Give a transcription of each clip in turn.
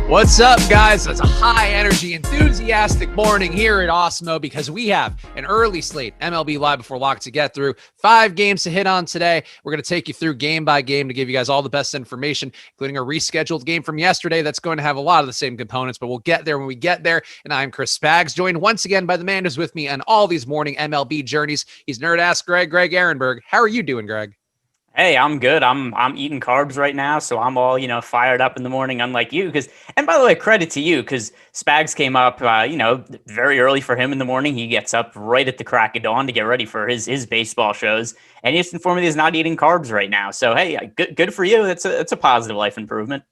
What's up, guys? It's a high energy, enthusiastic morning here at Awesemo because we have an early slate MLB Live Before Lock to get through. 5 games to hit on today. We're going to take you through game by game to give you guys all the best information, including a rescheduled game from yesterday that's going to have a lot of the same components, but we'll get there when we get there. And I'm Chris Spags, joined once again by the man who's with me on all these morning MLB journeys. He's Nerd-Ass Greg Ehrenberg. How are you doing, Greg? Hey, I'm good. I'm eating carbs right now, so I'm all, fired up in the morning, unlike you. And by the way, credit to you, because Spags came up, very early for him in the morning. He gets up right at the crack of dawn to get ready for his baseball shows. And he just informed me he's not eating carbs right now. So, hey, good for you. It's a positive life improvement.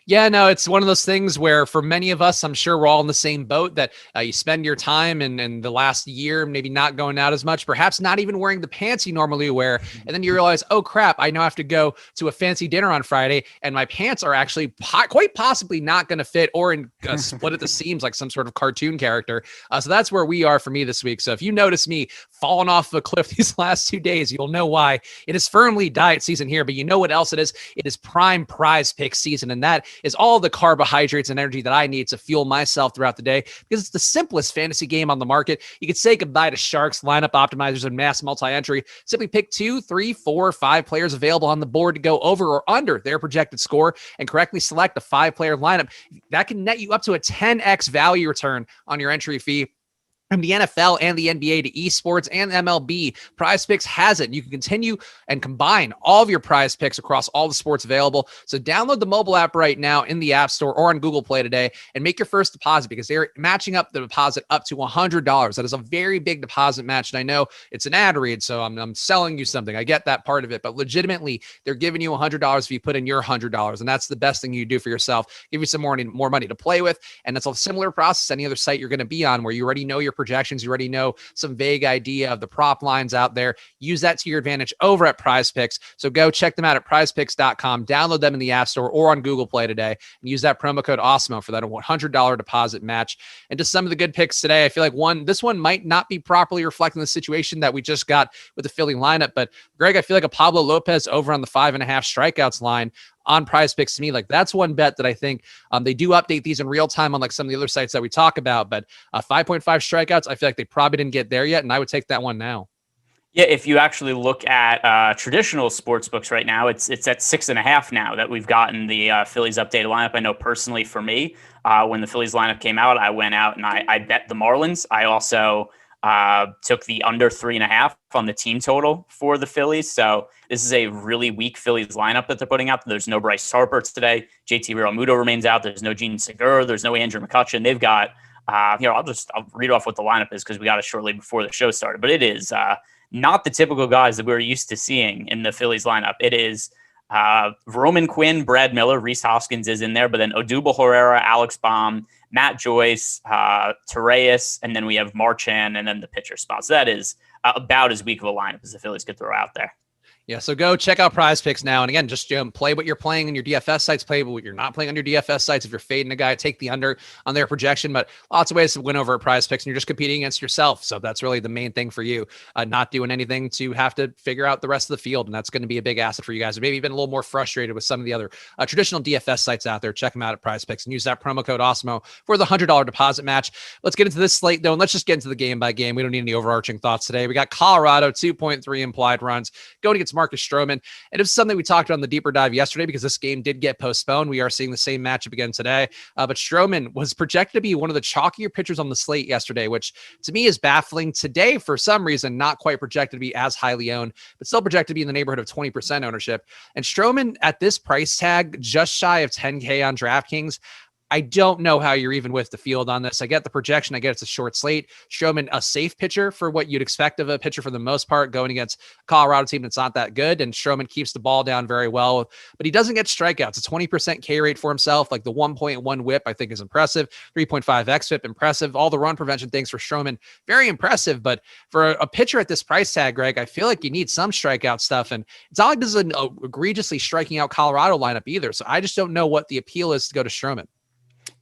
Yeah, no, it's one of those things where for many of us, I'm sure we're all in the same boat that you spend your time in the last year, maybe not going out as much, perhaps not even wearing the pants you normally wear. And then you realize, oh, crap, I now have to go to a fancy dinner on Friday and my pants are actually quite possibly not going to fit or split at the seams like some sort of cartoon character. So that's where we are for me this week. So if you notice me falling off a cliff these last 2 days, you'll know why. It is firmly diet season here, but you know what else it is? It is prime PrizePicks season, and that is all the carbohydrates and energy that I need to fuel myself throughout the day because it's the simplest fantasy game on the market. You could say goodbye to sharks, lineup optimizers, and mass multi-entry. Simply pick 2, 3, 4, 5 players available on the board to go over or under their projected score and correctly select a 5-player lineup. That can net you up to a 10x value return on your entry fee. From the NFL and the NBA to esports and MLB, PrizePicks has it. You can continue and combine all of your prize picks across all the sports available. So download the mobile app right now in the App Store or on Google Play today and make your first deposit because they're matching up the deposit up to $100. That is a very big deposit match. And I know it's an ad read, so I'm selling you something. I get that part of it, but legitimately, they're giving you $100 if you put in your $100. And that's the best thing you do for yourself. Give you some more money to play with. And it's a similar process to any other site you're going to be on where you already know your projections. You already know some vague idea of the prop lines out there. Use that to your advantage over at PrizePicks. So go check them out at prizepicks.com. Download them in the App Store or on Google Play today and use that promo code Awesemo for that $100 deposit match. And just some of the good picks today. I feel like this one might not be properly reflecting the situation that we just got with the Philly lineup. But Greg, I feel like a Pablo Lopez over on the 5.5 strikeouts line on PrizePicks to me, like that's one bet that I think they do update these in real time on like some of the other sites that we talk about, but 5.5 strikeouts, I feel like they probably didn't get there yet. And I would take that one now. Yeah, if you actually look at traditional sports books right now, it's at 6.5 now that we've gotten the Phillies updated lineup. I know personally for me, when the Phillies lineup came out, I went out and I bet the Marlins. I also took the under 3.5 on the team total for the Phillies. So this is a really weak Phillies lineup that they're putting out. There's no Bryce Harper today. JT Realmuto remains out. There's no Gene Segura. There's no Andrew McCutchen. They've got, I'll read off what the lineup is because we got it shortly before the show started. But it is not the typical guys that we're used to seeing in the Phillies lineup. It is Roman Quinn, Brad Miller, Rhys Hoskins is in there, but then Odubel Herrera, Alex Baum, Matt Joyce, Torreyes, and then we have Marchand, and then the pitcher spot. So that is about as weak of a lineup as the Phillies could throw out there. Yeah, so go check out PrizePicks now. And again, just play what you're playing in your DFS sites, play what you're not playing on your DFS sites. If you're fading a guy, take the under on their projection. But lots of ways to win over at PrizePicks, and you're just competing against yourself. So that's really the main thing for you, not doing anything to have to figure out the rest of the field. And that's going to be a big asset for you guys. Or maybe even a little more frustrated with some of the other traditional DFS sites out there. Check them out at PrizePicks and use that promo code Awesemo for the $100 deposit match. Let's get into this slate, though, and let's just get into the game by game. We don't need any overarching thoughts today. We got Colorado, 2.3 implied runs, going against Marcus Stroman. And it was something we talked about on the deeper dive yesterday because this game did get postponed. We are seeing the same matchup again today. But Stroman was projected to be one of the chalkier pitchers on the slate yesterday, which to me is baffling. Today, for some reason, not quite projected to be as highly owned, but still projected to be in the neighborhood of 20% ownership. And Stroman at this price tag, just shy of 10K on DraftKings, I don't know how you're even with the field on this. I get the projection. I get it's a short slate. Stroman, a safe pitcher for what you'd expect of a pitcher for the most part, going against a Colorado team that's not that good. And Stroman keeps the ball down very well, but he doesn't get strikeouts. A 20% K rate for himself, like the 1.1 whip, I think is impressive. 3.5 xFIP, impressive. All the run prevention things for Stroman, very impressive. But for a pitcher at this price tag, Greg, I feel like you need some strikeout stuff. And it's not like this is an egregiously striking out Colorado lineup either. So I just don't know what the appeal is to go to Stroman.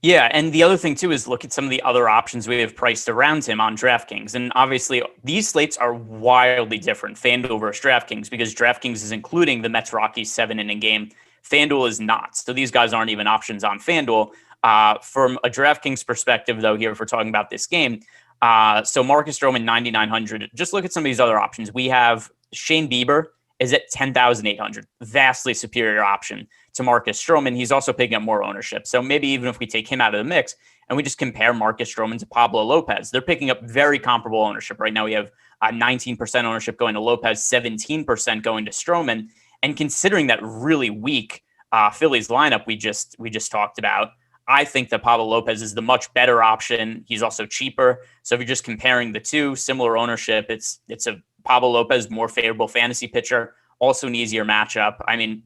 Yeah, and the other thing, too, is look at some of the other options we have priced around him on DraftKings. And obviously, these slates are wildly different, FanDuel versus DraftKings, because DraftKings is including the Mets-Rockies 7-inning game. FanDuel is not. So these guys aren't even options on FanDuel. From a DraftKings perspective, though, here, if we're talking about this game, so Marcus Stroman, 9,900. Just look at some of these other options. We have Shane Bieber is at 10,800, vastly superior option to Marcus Stroman. He's also picking up more ownership. So maybe even if we take him out of the mix and we just compare Marcus Stroman to Pablo Lopez, they're picking up very comparable ownership. Right now we have 19% ownership going to Lopez, 17% going to Stroman. And considering that really weak Phillies lineup we just talked about, I think that Pablo Lopez is the much better option. He's also cheaper. So if you're just comparing the two, similar ownership, it's a Pablo Lopez more favorable fantasy pitcher, also an easier matchup. I mean,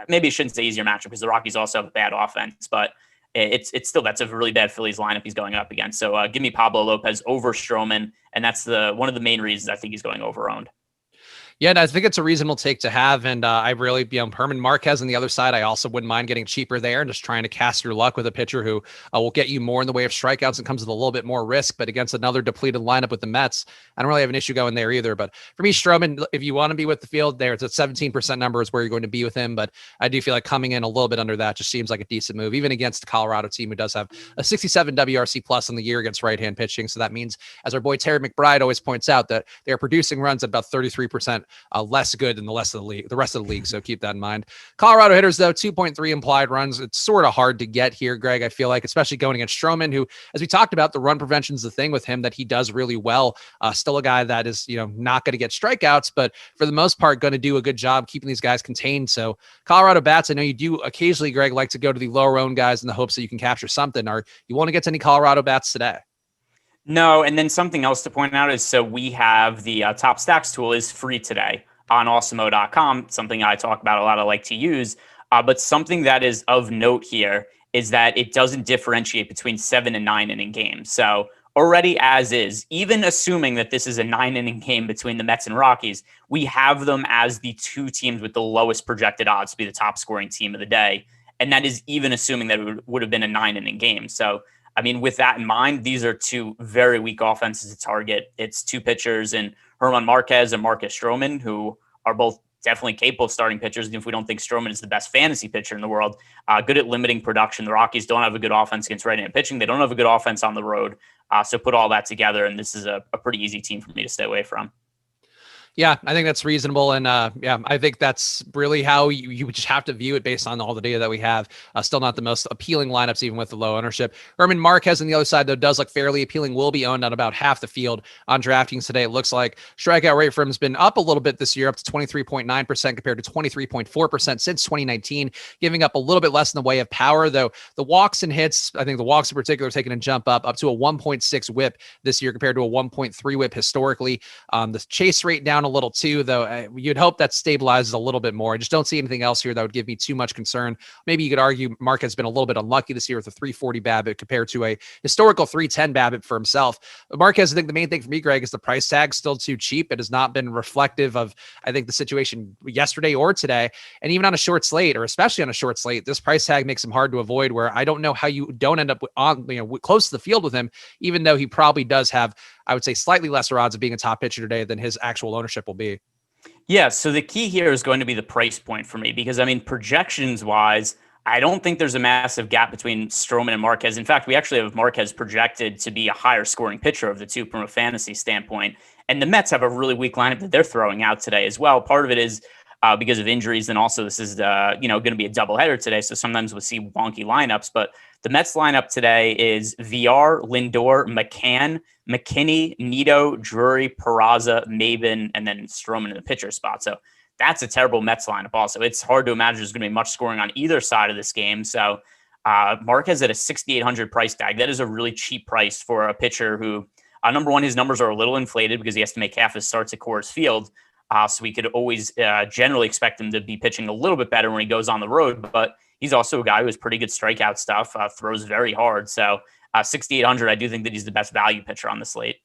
maybe I shouldn't say easier matchup because the Rockies also have a bad offense, but it's still, that's a really bad Phillies lineup he's going up against. So give me Pablo Lopez over Stroman, and that's one of the main reasons I think he's going over owned. Yeah, and I think it's a reasonable take to have. And I really, Herman Marquez on the other side, I also wouldn't mind getting cheaper there and just trying to cast your luck with a pitcher who will get you more in the way of strikeouts and comes with a little bit more risk. But against another depleted lineup with the Mets, I don't really have an issue going there either. But for me, Stroman, if you want to be with the field there, it's a 17% number is where you're going to be with him. But I do feel like coming in a little bit under that just seems like a decent move, even against the Colorado team who does have a 67 WRC plus on the year against right-hand pitching. So that means, as our boy Terry McBride always points out, that they're producing runs at about 33% less good than the rest of the league. So keep that in mind. Colorado hitters, though, 2.3 implied runs. It's sort of hard to get here, Greg. I feel like, especially going against Stroman, who, as we talked about, the run prevention is the thing with him that he does really well. Still a guy that is, not going to get strikeouts, but for the most part, going to do a good job keeping these guys contained. So Colorado bats, I know you do occasionally, Greg, like to go to the lower owned guys in the hopes that you can capture something. Or you want to get to any Colorado bats today? No, and then something else to point out is, so we have the Top Stacks tool is free today on Awesemo.com, something I talk about a lot, I like to use. But something that is of note here is that it doesn't differentiate between 7 and 9 inning games. So already as is, even assuming that this is a 9 inning game between the Mets and Rockies, we have them as the two teams with the lowest projected odds to be the top scoring team of the day. And that is even assuming that it would have been a 9 inning game. So, I mean, with that in mind, these are two very weak offenses to target. It's two pitchers in Herman Marquez and Marcus Stroman, who are both definitely capable of starting pitchers. And if we don't think Stroman is the best fantasy pitcher in the world, good at limiting production. The Rockies don't have a good offense against right-handed pitching. They don't have a good offense on the road. So put all that together, and this is a pretty easy team for me to stay away from. Yeah, I think that's reasonable. And I think that's really how you would just have to view it based on all the data that we have. Still not the most appealing lineups, even with the low ownership. Herman Marquez on the other side, though, does look fairly appealing, will be owned on about half the field on DraftKings today. It looks like strikeout rate for him has been up a little bit this year, up to 23.9% compared to 23.4% since 2019, giving up a little bit less in the way of power, though the walks and hits, I think the walks in particular are taking a jump up to a 1.6 whip this year compared to a 1.3 whip historically. The chase rate down a little too, though. You'd hope that stabilizes a little bit more. I just don't see anything else here that would give me too much concern. Maybe you could argue Mark has been a little bit unlucky this year with a 340 BABIP compared to a historical 310 BABIP for himself. Marquez, I think the main thing for me, Greg, is the price tag still too cheap. It has not been reflective of, I think, the situation yesterday or today. And even on a short slate, or especially on a short slate, this price tag makes him hard to avoid, where I don't know how you don't end up on, close to the field with him, even though he probably does have, I would say, slightly lesser odds of being a top pitcher today than his actual ownership will be. Yeah, so the key here is going to be the price point for me, because, I mean, projections-wise, I don't think there's a massive gap between Stroman and Marquez. In fact, we actually have Marquez projected to be a higher scoring pitcher of the two from a fantasy standpoint. And the Mets have a really weak lineup that they're throwing out today as well. Part of it is because of injuries, and also this is going to be a doubleheader today, so sometimes we'll see wonky lineups. But the Mets lineup today is VR, Lindor, McCann, McKinney, Nito, Drury, Peraza, Maben, and then Stroman in the pitcher spot. So that's a terrible Mets lineup also. It's hard to imagine there's going to be much scoring on either side of this game. So Marquez at a 6,800 price tag. That is a really cheap price for a pitcher who, number one, his numbers are a little inflated because he has to make half his starts at Coors Field. So we could always generally expect him to be pitching a little bit better when he goes on the road. But he's also a guy who has pretty good strikeout stuff, throws very hard. So 6,800, I do think that he's the best value pitcher on the slate.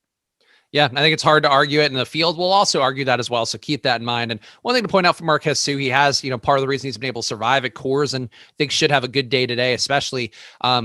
Yeah, I think it's hard to argue it, and the field will also argue that as well. So keep that in mind. And one thing to point out for Marquez too, he has, part of the reason he's been able to survive at Coors and I think should have a good day today, especially.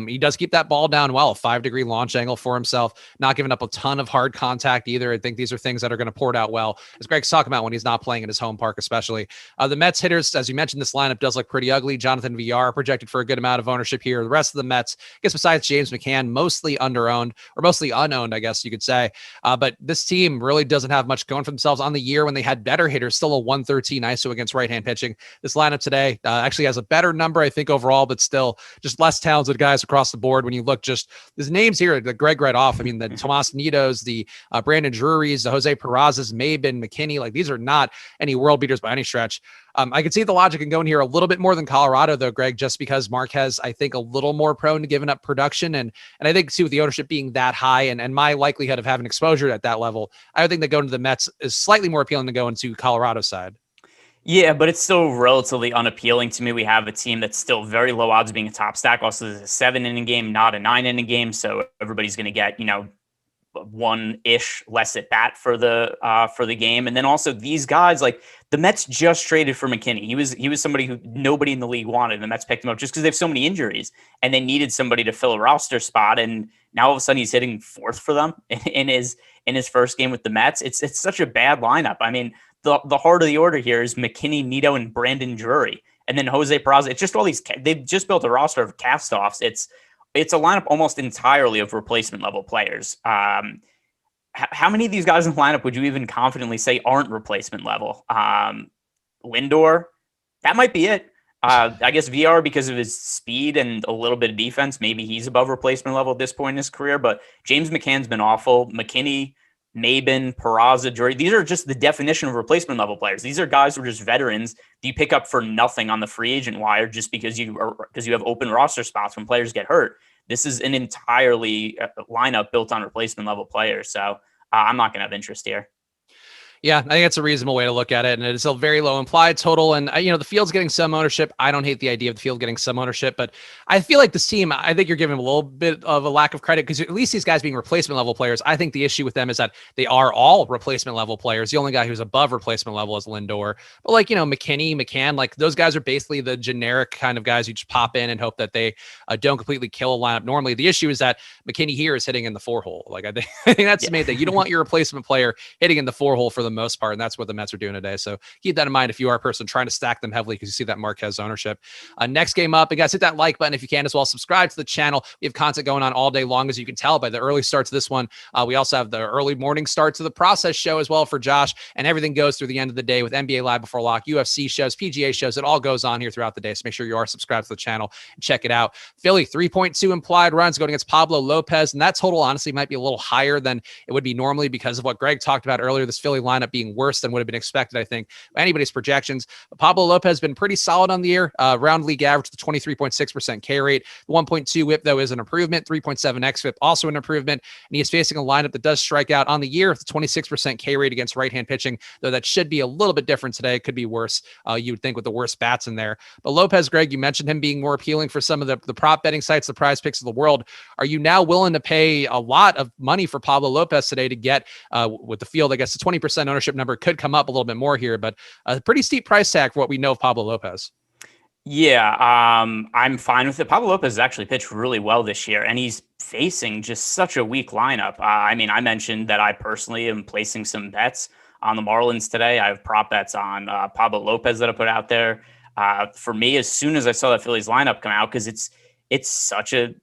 He does keep that ball down well, 5-degree launch angle for himself, not giving up a ton of hard contact either. I think these are things that are going to port out well, as Greg's talking about when he's not playing in his home park, especially. The Mets hitters, as you mentioned, this lineup does look pretty ugly. Jonathan VR projected for a good amount of ownership here. The rest of the Mets, I guess besides James McCann, mostly underowned or mostly unowned, I guess you could say. But this team really doesn't have much going for themselves on the year when they had better hitters, still a 113 ISO against right-hand pitching. This lineup today actually has a better number, I think, overall, but still just less talented guys across the board. When you look just there's names here that Greg read off. I mean, the Tomas Nidos, the Brandon Drurys, the Jose Perazzas, Maben, McKinney, like these are not any world beaters by any stretch. I can see the logic in going here a little bit more than Colorado, though, Greg, just because Marquez, I think, a little more prone to giving up production. And I think, too, with the ownership being that high and my likelihood of having exposure at that level, I would think that going to the Mets is slightly more appealing than going to Colorado's side. Yeah, but it's still relatively unappealing to me. We have a team that's still very low odds being a top stack. Also, there's a 7-inning game, not a 9-inning game. So everybody's going to get, one-ish less at bat for the game. And then also these guys, like the Mets just traded for McKinney. He was somebody who nobody in the league wanted. And the Mets picked him up just because they have so many injuries and they needed somebody to fill a roster spot. And now all of a sudden he's hitting fourth for them in his first game with the Mets. It's such a bad lineup. I mean, the heart of the order here is McKinney, Nido, and Brandon Drury. And then Jose Peraza. It's just all these, they've just built a roster of cast-offs. It's a lineup almost entirely of replacement level players. How many of these guys in the lineup would you even confidently say aren't replacement level? Lindor, that might be it. I guess VR, because of his speed and a little bit of defense, maybe he's above replacement level at this point in his career. But James McCann's been awful. McKinney, Maben, Peraza, Drury, these are just the definition of replacement level players. These are guys who are just veterans that you pick up for nothing on the free agent wire just because you have open roster spots when players get hurt. This is an entirely lineup built on replacement level players. So I'm not going to have interest here. Yeah, I think that's a reasonable way to look at it. And it's a very low implied total. And, the field's getting some ownership. I don't hate the idea of the field getting some ownership, but I feel like this team, I think you're giving them a little bit of a lack of credit because at least these guys being replacement level players, I think the issue with them is that they are all replacement level players. The only guy who's above replacement level is Lindor. But McKinney, McCann, like those guys are basically the generic kind of guys you just pop in and hope that they don't completely kill a lineup. Normally, the issue is that McKinney here is hitting in the 4-hole. Like I think that's the main thing. You don't want your replacement player hitting in the 4-hole for the most part. And that's what the Mets are doing today. So keep that in mind if you are a person trying to stack them heavily because you see that Marquez ownership. Next game up, and guys, hit that like button if you can as well. Subscribe to the channel. We have content going on all day long, as you can tell by the early start to this one. We also have the early morning start to the process show as well for Josh, and everything goes through the end of the day with NBA Live Before Lock, UFC shows, PGA shows. It all goes on here throughout the day. So make sure you are subscribed to the channel and check it out. Philly, 3.2 implied runs going against Pablo Lopez, and that total honestly might be a little higher than it would be normally because of what Greg talked about earlier, this Philly lineup being worse than would have been expected, I think, by anybody's projections. Pablo Lopez has been pretty solid on the year. Round league average, the 23.6% K rate. The 1.2 whip, though, is an improvement. 3.7 xFIP, also an improvement. And he is facing a lineup that does strike out on the year with the 26% K rate against right-hand pitching, though that should be a little bit different today. It could be worse, you would think, with the worst bats in there. But Lopez, Greg, you mentioned him being more appealing for some of the prop betting sites, the PrizePicks of the world. Are you now willing to pay a lot of money for Pablo Lopez today to get, with the field, I guess the 20% ownership number could come up a little bit more here, but a pretty steep price tag for what we know of Pablo Lopez. Yeah, I'm fine with it. Pablo Lopez has actually pitched really well this year, and he's facing just such a weak lineup. I mentioned that I personally am placing some bets on the Marlins today. I have prop bets on Pablo Lopez that I put out there. For me, as soon as I saw that Phillies lineup come out, because it's such a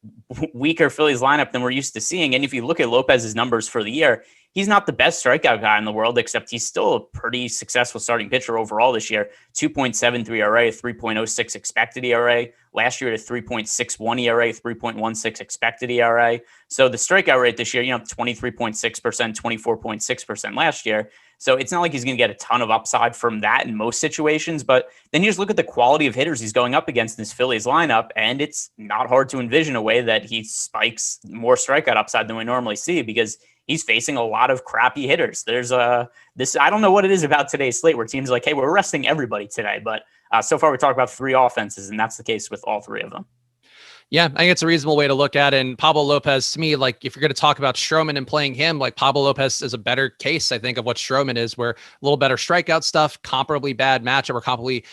weaker Phillies lineup than we're used to seeing. And if you look at Lopez's numbers for the year, he's not the best strikeout guy in the world, except he's still a pretty successful starting pitcher overall this year. 2.73 ERA, 3.06 expected ERA. Last year at a 3.61 ERA, 3.16 expected ERA. So the strikeout rate this year, 23.6%, 24.6% last year. So it's not like he's going to get a ton of upside from that in most situations. But then you just look at the quality of hitters he's going up against in this Phillies lineup, and it's not hard to envision a way that he spikes more strikeout upside than we normally see because he's facing a lot of crappy hitters. There's I don't know what it is about today's slate where teams are like, hey, we're resting everybody today. But so far we talked about 3 offenses, and that's the case with all 3 of them. Yeah, I think it's a reasonable way to look at it. And Pablo Lopez, to me, like if you're going to talk about Stroman and playing him, like Pablo Lopez is a better case, I think, of what Stroman is, where a little better strikeout stuff, comparably bad matchup or comparably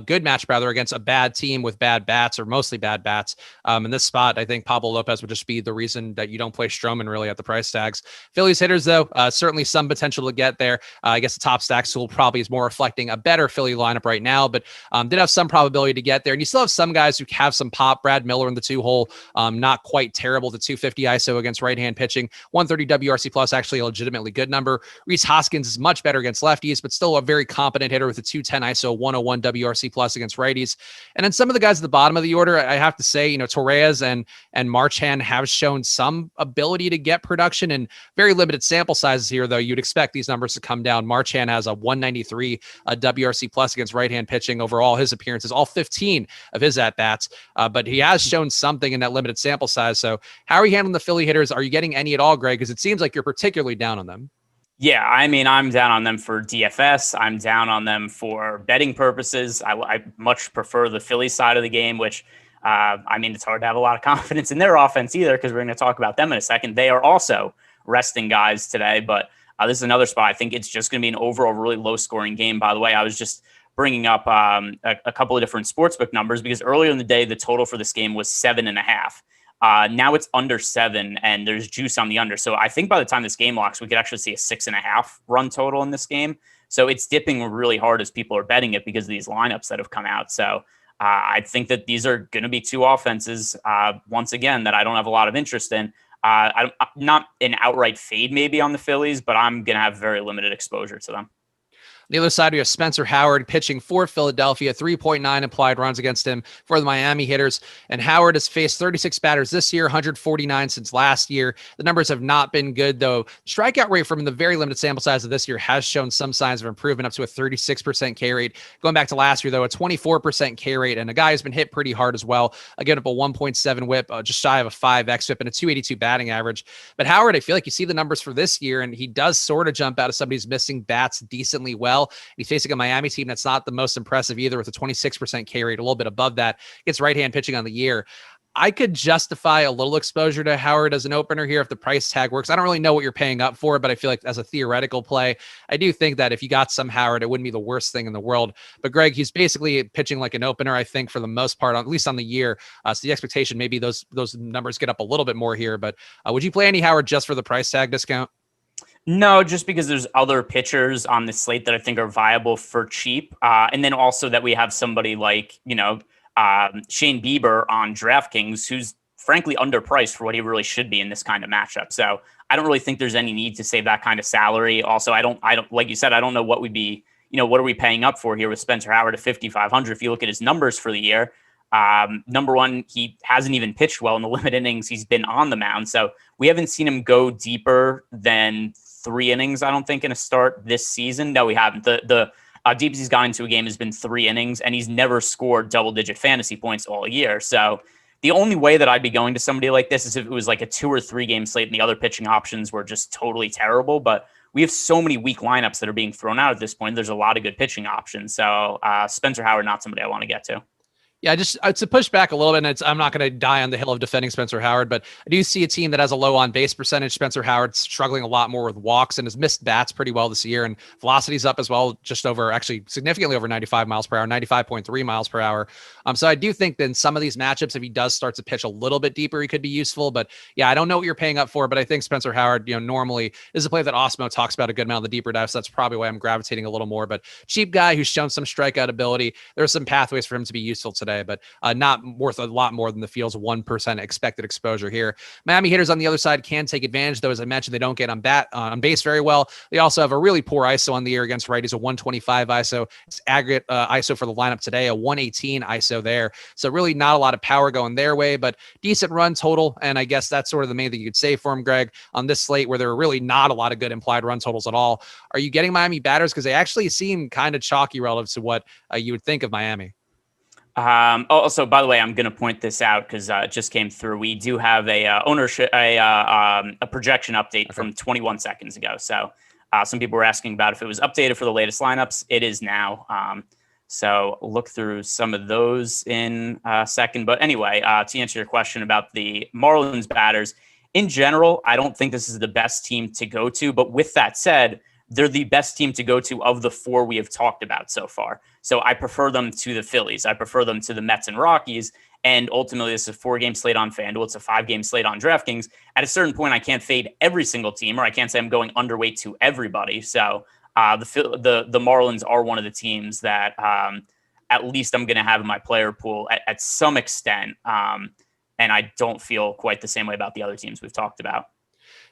good matchup rather against a bad team with bad bats or mostly bad bats. In this spot, I think Pablo Lopez would just be the reason that you don't play Stroman really at the price tags. Phillies hitters, though, certainly some potential to get there. I guess the top stacks tool probably is more reflecting a better Philly lineup right now, but did have some probability to get there. And you still have some guys who have some pop. Brad Miller in the 2-hole, not quite terrible. The 250 ISO against right-hand pitching, 130 WRC plus, actually a legitimately good number. Reese Hoskins is much better against lefties, but still a very competent hitter with a 210 ISO, 101 WRC plus against righties. And then some of the guys at the bottom of the order, I have to say, Torres and Marchand have shown some ability to get production in very limited sample sizes here, though. You'd expect these numbers to come down. Marchand has a 193 WRC plus against right-hand pitching over all his appearances, all 15 of his at-bats, but he has shown something in that limited sample size. So how are you handling the Philly hitters? Are you getting any at all, Greg? Because it seems like you're particularly down on them. Yeah, I mean, I'm down on them for DFS. I'm down on them for betting purposes. I much prefer the Philly side of the game, which, I mean, it's hard to have a lot of confidence in their offense either, because we're going to talk about them in a second. They are also resting guys today, but this is another spot. I think it's just going to be an overall really low-scoring game. By the way, I was just bringing up a couple of different sportsbook numbers, because earlier in the day, the total for this game was 7.5. Now it's under 7, and there's juice on the under. So I think by the time this game locks, we could actually see a 6.5 run total in this game. So it's dipping really hard as people are betting it because of these lineups that have come out. So I think that these are going to be two offenses, once again, that I don't have a lot of interest in. I'm not an outright fade maybe on the Phillies, but I'm going to have very limited exposure to them. The other side, we have Spencer Howard pitching for Philadelphia, 3.9 implied runs against him for the Miami hitters. And Howard has faced 36 batters this year, 149 since last year. The numbers have not been good, though. Strikeout rate from the very limited sample size of this year has shown some signs of improvement, up to a 36% K rate. Going back to last year, though, a 24% K rate, and a guy who's been hit pretty hard as well. Again, up a 1.7 whip, just shy of a 5 xFIP, and a 282 batting average. But Howard, I feel like you see the numbers for this year, and he does sort of jump out as somebody who's missing bats decently well. He's facing a Miami team that's not the most impressive either, with a 26% K rate, a little bit above that. Gets right-hand pitching on the year. I could justify a little exposure to Howard as an opener here if the price tag works. I don't really know what you're paying up for, but I feel like as a theoretical play, I do think that if you got some Howard, it wouldn't be the worst thing in the world. But Greg, he's basically pitching like an opener, I think, for the most part, at least on the year. So the expectation, maybe those numbers get up a little bit more here. But would you play any Howard just for the price tag discount? No, just because there's other pitchers on the slate that I think are viable for cheap. And then also that we have somebody like, Shane Bieber on DraftKings, who's frankly underpriced for what he really should be in this kind of matchup. So I don't really think there's any need to save that kind of salary. Also, I don't, like you said, I don't know what we'd be, what are we paying up for here with Spencer Howard at 5,500? If you look at his numbers for the year, number one, he hasn't even pitched well in the limited innings he's been on the mound. So we haven't seen him go deeper than 3 innings, I don't think, in a start this season. No, we haven't. The deepest he's gone into a game has been 3 innings, and he's never scored double-digit fantasy points all year. So the only way that I'd be going to somebody like this is if it was like a 2 or 3 game slate and the other pitching options were just totally terrible. But we have so many weak lineups that are being thrown out at this point. There's a lot of good pitching options. So Spencer Howard, not somebody I want to get to. Yeah, just to push back a little bit, and I'm not going to die on the hill of defending Spencer Howard, but I do see a team that has a low on-base percentage. Spencer Howard's struggling a lot more with walks and has missed bats pretty well this year, and velocity's up as well, just over, actually significantly over 95 miles per hour, 95.3 miles per hour. So I do think that in some of these matchups, if he does start to pitch a little bit deeper, he could be useful. But yeah, I don't know what you're paying up for, but I think Spencer Howard, normally is a play that Awesemo talks about a good amount of the deeper dives. So that's probably why I'm gravitating a little more. But cheap guy who's shown some strikeout ability. There's some pathways for him to be useful today, but not worth a lot more than the field's 1% expected exposure here. Miami hitters on the other side can take advantage, though. As I mentioned, they don't get on base very well. They also have a really poor ISO on the year against righties, a 125 ISO. It's aggregate ISO for the lineup today, a 118 ISO there. So really not a lot of power going their way, but decent run total. And I guess that's sort of the main thing you could say for him, Greg, on this slate where there are really not a lot of good implied run totals at all. Are you getting Miami batters? Because they actually seem kind of chalky relative to what you would think of Miami. Also, by the way, I'm going to point this out because it just came through. We do have a projection update from 21 seconds ago. So some people were asking about if it was updated for the latest lineups. It is now. So look through some of those in a second. But anyway, to answer your question about the Marlins batters, in general, I don't think this is the best team to go to. But with that said, they're the best team to go to of the four we have talked about so far. So I prefer them to the Phillies. I prefer them to the Mets and Rockies. And ultimately, this is a 4-game slate on FanDuel. It's a 5-game slate on DraftKings. At a certain point, I can't fade every single team, or I can't say I'm going underweight to everybody. So the Marlins are one of the teams that at least I'm going to have in my player pool at some extent. And I don't feel quite the same way about the other teams we've talked about.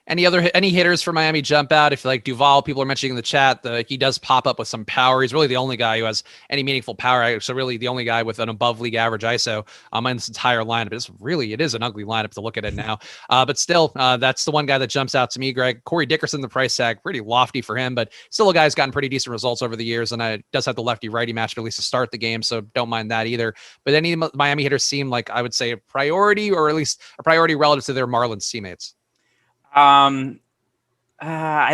Any hitters for Miami jump out? If like Duvall, people are mentioning in the chat, he does pop up with some power. He's really the only guy who has any meaningful power. So really the only guy with an above league average ISO in this entire lineup. It is an ugly lineup to look at it now. But still, that's the one guy that jumps out to me, Greg. Corey Dickerson, the price tag, pretty lofty for him, but still a guy who's gotten pretty decent results over the years. And does have the lefty-righty match at least to start the game. So don't mind that either. But any Miami hitters seem like, I would say, a priority, or at least a priority relative to their Marlins teammates. I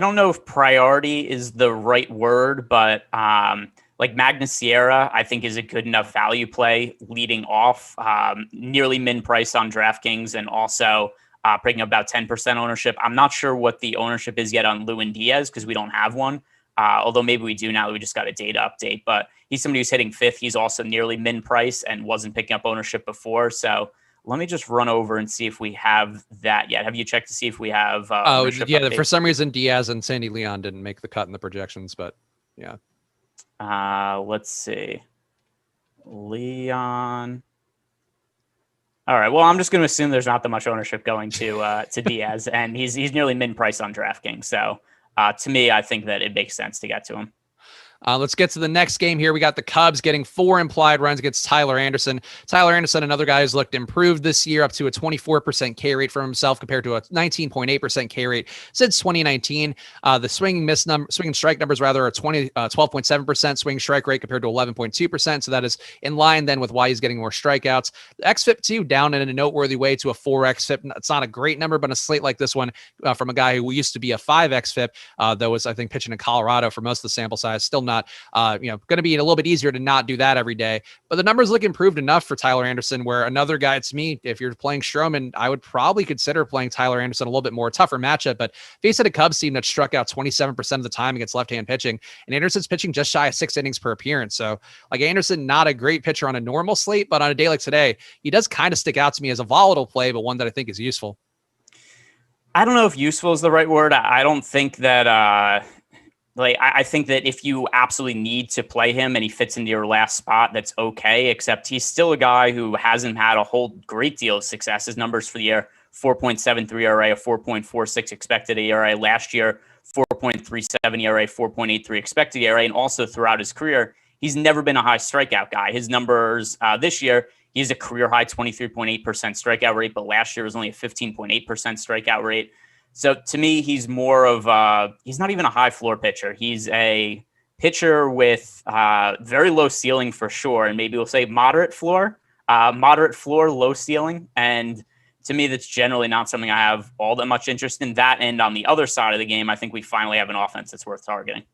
don't know if priority is the right word, but like Magnus Sierra, I think is a good enough value play leading off, nearly min price on DraftKings, and also picking up about 10% ownership. I'm not sure what the ownership is yet on Lewin Diaz because we don't have one. Although maybe we do now that we just got a data update, but he's somebody who's hitting fifth. He's also nearly min price and wasn't picking up ownership before. So let me just run over and see if we have that yet. Have you checked to see if we have? Updates? For some reason, Diaz and Sandy Leon didn't make the cut in the projections, but yeah. Let's see. Leon. All right. Well, I'm just going to assume there's not that much ownership going to Diaz, and he's nearly min price on DraftKings. So to me, I think that it makes sense to get to him. Let's get to the next game here. We got the Cubs getting 4 implied runs against Tyler Anderson. Tyler Anderson, another guy who's looked improved this year, up to a 24% K rate for himself compared to a 19.8% K rate since 2019. The swing and strike numbers are 12.7% swing strike rate compared to 11.2%. So that is in line then with why he's getting more strikeouts. The xFIP too down in a noteworthy way to a 4 xFIP. It's not a great number, but a slate like this one from a guy who used to be a 5 xFIP, though was I think pitching in Colorado for most of the sample size, still not going to be a little bit easier to not do that every day. But the numbers look improved enough for Tyler Anderson, where another guy, to me, if you're playing Stroman, I would probably consider playing Tyler Anderson a little bit more. Tougher matchup, but face at a Cubs team that struck out 27% of the time against left-hand pitching, and Anderson's pitching just shy of 6 innings per appearance. So like Anderson, not a great pitcher on a normal slate, but on a day like today, he does kind of stick out to me as a volatile play, but one that I think is useful. I don't know if useful is the right word. I don't think that I think that if you absolutely need to play him and he fits into your last spot, that's okay, except he's still a guy who hasn't had a whole great deal of success. His numbers for the year, 4.73 ERA, a 4.46 expected ERA. Last year, 4.37 ERA, 4.83 expected ERA. And also throughout his career, he's never been a high strikeout guy. His numbers this year, he's a career high 23.8% strikeout rate, but last year was only a 15.8% strikeout rate. So to me, he's more of he's not even a high floor pitcher. He's a pitcher with very low ceiling for sure. And maybe we'll say moderate floor, low ceiling. And to me, that's generally not something I have all that much interest in. That end, on the other side of the game, I think we finally have an offense that's worth targeting.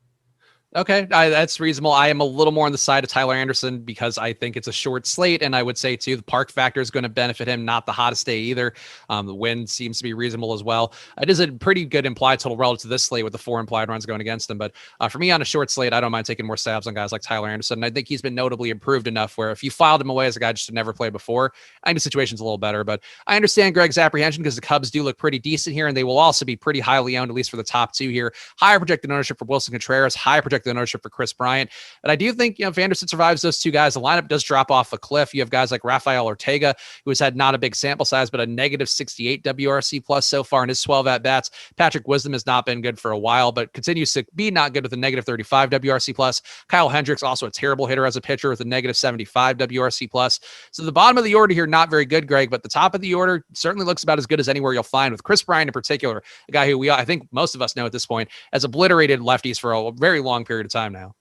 Okay, that's reasonable. I am a little more on the side of Tyler Anderson because I think it's a short slate, and I would say too the park factor is going to benefit him. Not the hottest day either. The wind seems to be reasonable as well. It is a pretty good implied total relative to this slate with the 4 implied runs going against him. But for me on a short slate, I don't mind taking more stabs on guys like Tyler Anderson. And I think he's been notably improved enough where if you filed him away as a guy just to never play before, I think the situation's a little better. But I understand Greg's apprehension because the Cubs do look pretty decent here, and they will also be pretty highly owned, at least for the top 2 here. Higher projected ownership for Wilson Contreras, high projected ownership for Chris Bryant. And I do think, if Anderson survives those 2 guys, the lineup does drop off a cliff. You have guys like Rafael Ortega, who has had not a big sample size, but a negative 68 WRC plus so far in his 12 at-bats. Patrick Wisdom has not been good for a while, but continues to be not good with a negative 35 WRC plus. Kyle Hendricks, also a terrible hitter as a pitcher with a negative 75 WRC plus. So the bottom of the order here, not very good, Greg, but the top of the order certainly looks about as good as anywhere you'll find, with Chris Bryant in particular, a guy who I think most of us know at this point has obliterated lefties for a very long period of time now.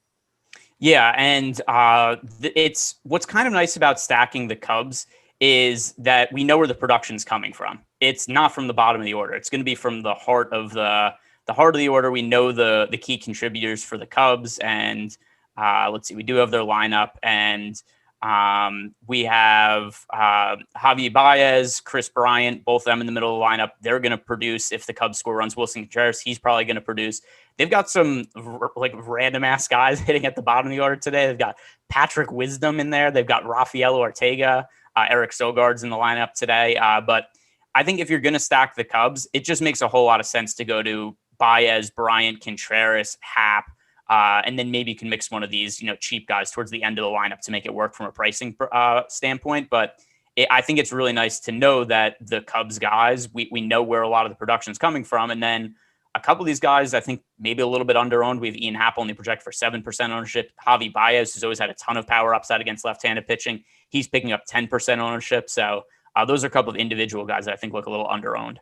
Yeah, and it's what's kind of nice about stacking the Cubs is that we know where the production's coming from. It's not from the bottom of the order. It's going to be from the heart of the heart of the order. We know the key contributors for the Cubs, and Let's see. We do have their lineup, and we have Javi Baez, Chris Bryant, both of them in the middle of the lineup. They're going to produce if the Cubs score runs. Wilson Contreras, he's probably going to produce. They've got some like random ass guys hitting at the bottom of the order today. They've got Patrick Wisdom in there. They've got Rafael Ortega, Eric Sogard's in the lineup today. But I think if you're going to stack the Cubs, it just makes a whole lot of sense to go to Baez, Bryant, Contreras, Happ, and then maybe you can mix one of these, cheap guys towards the end of the lineup to make it work from a pricing standpoint. But I think it's really nice to know that the Cubs guys, we know where a lot of the production is coming from. And then a couple of these guys, I think maybe a little bit under-owned. We have Ian Happ only project for 7% ownership. Javi Baez, who's always had a ton of power upside against left-handed pitching. He's picking up 10% ownership. So those are a couple of individual guys that I think look a little under-owned.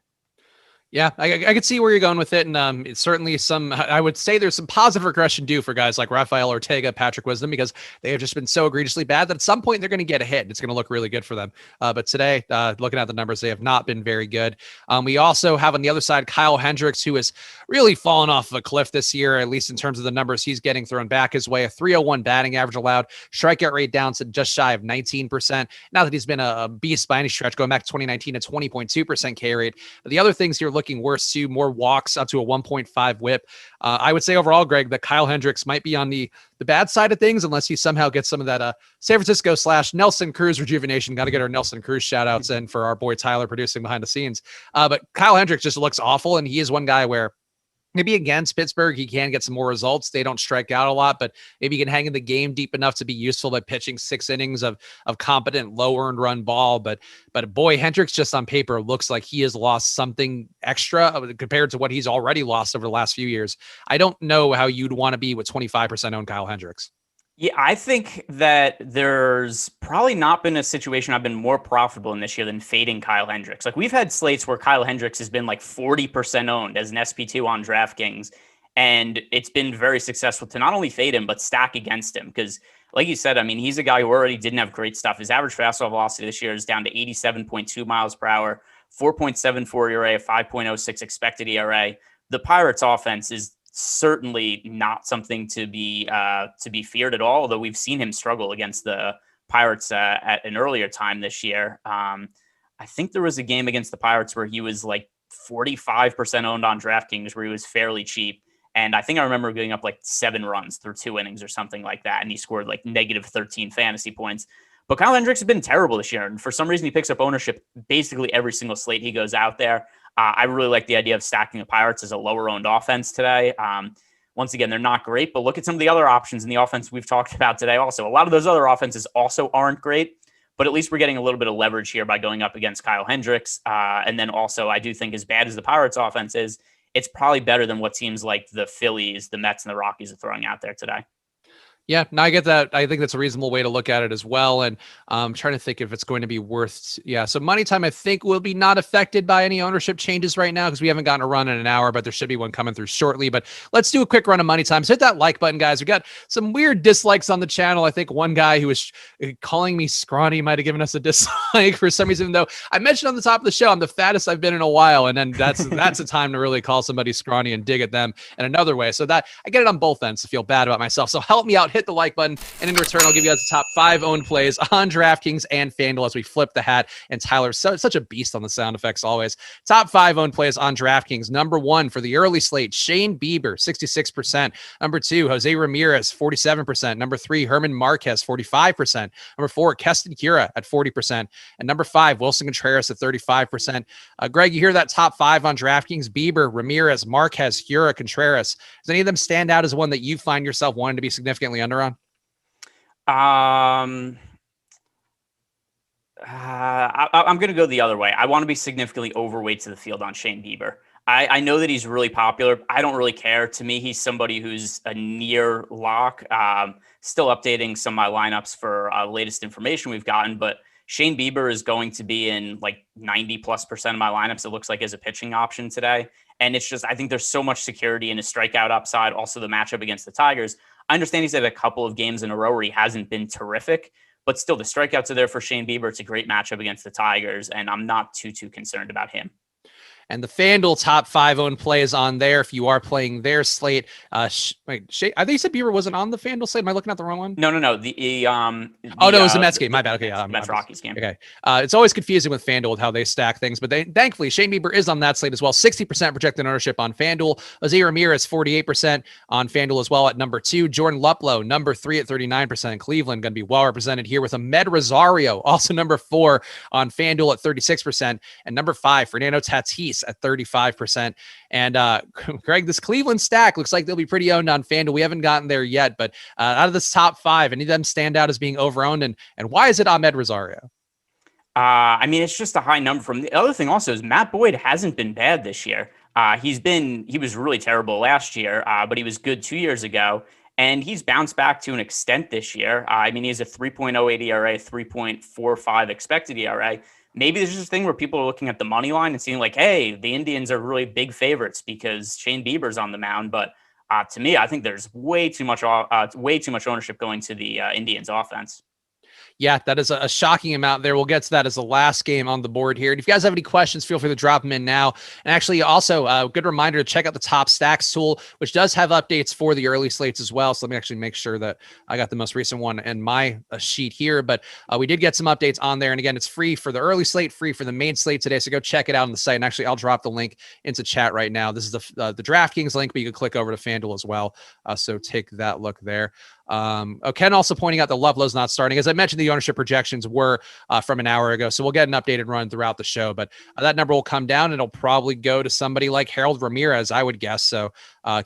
Yeah, I could see where you're going with it. And it's certainly I would say there's some positive regression due for guys like Rafael Ortega, Patrick Wisdom, because they have just been so egregiously bad that at some point they're going to get a hit. It's going to look really good for them. But today, looking at the numbers, they have not been very good. We also have on the other side, Kyle Hendricks, who has really fallen off of a cliff this year, at least in terms of the numbers he's getting thrown back his way. A 301 batting average allowed, strikeout rate down to just shy of 19%. Not that he's been a beast by any stretch, going back to 2019 at 20.2% K rate. But the other things you're looking worse too, more walks up to a 1.5 whip. I would say overall, Greg, that Kyle Hendricks might be on the bad side of things unless he somehow gets some of that San Francisco / Nelson Cruz rejuvenation. Got to get our Nelson Cruz shout outs in for our boy Tyler producing behind the scenes. But Kyle Hendricks just looks awful. And he is one guy where maybe against Pittsburgh, he can get some more results. They don't strike out a lot, but maybe he can hang in the game deep enough to be useful by pitching 6 innings of competent, low earned run ball. But boy, Hendricks just on paper looks like he has lost something extra compared to what he's already lost over the last few years. I don't know how you'd want to be with 25% owned Kyle Hendricks. Yeah, I think that there's probably not been a situation I've been more profitable in this year than fading Kyle Hendricks. Like we've had slates where Kyle Hendricks has been like 40% owned as an SP2 on DraftKings. And it's been very successful to not only fade him, but stack against him. Because like you said, I mean, he's a guy who already didn't have great stuff. His average fastball velocity this year is down to 87.2 miles per hour, 4.74 ERA, 5.06 expected ERA. The Pirates offense is certainly not something to be feared at all, although we've seen him struggle against the Pirates at an earlier time this year. I think there was a game against the Pirates where he was like 45% owned on DraftKings where he was fairly cheap. And I think I remember giving up like 7 runs through 2 innings or something like that. And he scored like negative 13 fantasy points. But Kyle Hendricks has been terrible this year. And for some reason, he picks up ownership basically every single slate he goes out there. I really like the idea of stacking the Pirates as a lower-owned offense today. Once again, they're not great, but look at some of the other options in the offense we've talked about today also. A lot of those other offenses also aren't great, but at least we're getting a little bit of leverage here by going up against Kyle Hendricks. And then also, I do think as bad as the Pirates offense is, it's probably better than what teams like the Phillies, the Mets, and the Rockies are throwing out there today. Yeah, no, I get that. I think that's a reasonable way to look at it as well. And I'm trying to think if it's going to be worth. Yeah, so Money Time, I think, will be not affected by any ownership changes right now because we haven't gotten a run in an hour, but there should be one coming through shortly. But let's do a quick run of Money Time. So hit that like button, guys. We got some weird dislikes on the channel. I think one guy who was calling me scrawny might have given us a dislike for some reason, even though I mentioned on the top of the show, I'm the fattest I've been in a while. And then that's a time to really call somebody scrawny and dig at them in another way. So that I get it on both ends to feel bad about myself. So help me out. Hit the like button, and in return, I'll give you guys the top 5 owned plays on DraftKings and FanDuel as we flip the hat. And Tyler's such a beast on the sound effects always. Top 5 owned plays on DraftKings. Number 1 for the early slate, Shane Bieber, 66%. Number 2, Jose Ramirez, 47%. Number 3, Herman Marquez, 45%. Number 4, Keston Hiura at 40%. And number 5, Wilson Contreras at 35%. Greg, you hear that top 5 on DraftKings? Bieber, Ramirez, Marquez, Hiura, Contreras. Does any of them stand out as one that you find yourself wanting to be significantly under on? I'm going to go the other way. I want to be significantly overweight to the field on Shane Bieber. I know that he's really popular. I don't really care. To me, he's somebody who's a near lock. Still updating some of my lineups for latest information we've gotten, but Shane Bieber is going to be in like 90+% of my lineups. It looks like as a pitching option today. And it's just, I think there's so much security in his strikeout upside. Also the matchup against the Tigers. I understand he's had a couple of games in a row where he hasn't been terrific, but still the strikeouts are there for Shane Bieber. It's a great matchup against the Tigers, and I'm not too concerned about him. And the FanDuel top 5 owned plays on there if you are playing their slate. I think you said Bieber wasn't on the FanDuel slate. Am I looking at the wrong one? No. No, it was the Mets game. My bad. Okay, Mets Rockies game. Okay, it's always confusing with FanDuel with how they stack things, but thankfully Shane Bieber is on that slate as well. 60% projected ownership on FanDuel. Jose Ramirez 48% on FanDuel as well at number 2. Jordan Luplow number 3 at 39% in Cleveland, going to be well represented here with Ahmed Rosario also number 4 on FanDuel at 36%, and number 5 Fernando Tatis at 35%. And Greg, this Cleveland stack looks like they'll be pretty owned on FanDuel. We haven't gotten there yet, but out of this top 5, any of them stand out as being overowned, and why is it Ahmed Rosario? I mean, it's just a high number. From the other thing also is Matt Boyd hasn't been bad this year. He was really terrible last year, but he was good 2 years ago. And he's bounced back to an extent this year. I mean, he has a 3.08 ERA, 3.45 expected ERA. Maybe there's just a thing where people are looking at the money line and seeing like, hey, the Indians are really big favorites because Shane Bieber's on the mound. But to me, I think there's way too much ownership going to the Indians offense. Yeah, that is a shocking amount there. We'll get to that as the last game on the board here. And if you guys have any questions, feel free to drop them in now. And actually, also a good reminder to check out the Top Stacks tool, which does have updates for the early slates as well. So let me actually make sure that I got the most recent one in my sheet here. But we did get some updates on there. And again, it's free for the early slate, free for the main slate today. So go check it out on the site. And actually, I'll drop the link into chat right now. This is the DraftKings link, but you can click over to FanDuel as well. So take that look there. Ken also pointing out that Lovelow's not starting. As I mentioned, the ownership projections were from an hour ago, so we'll get an updated run throughout the show, but that number will come down and it'll probably go to somebody like Harold Ramirez, I would guess. So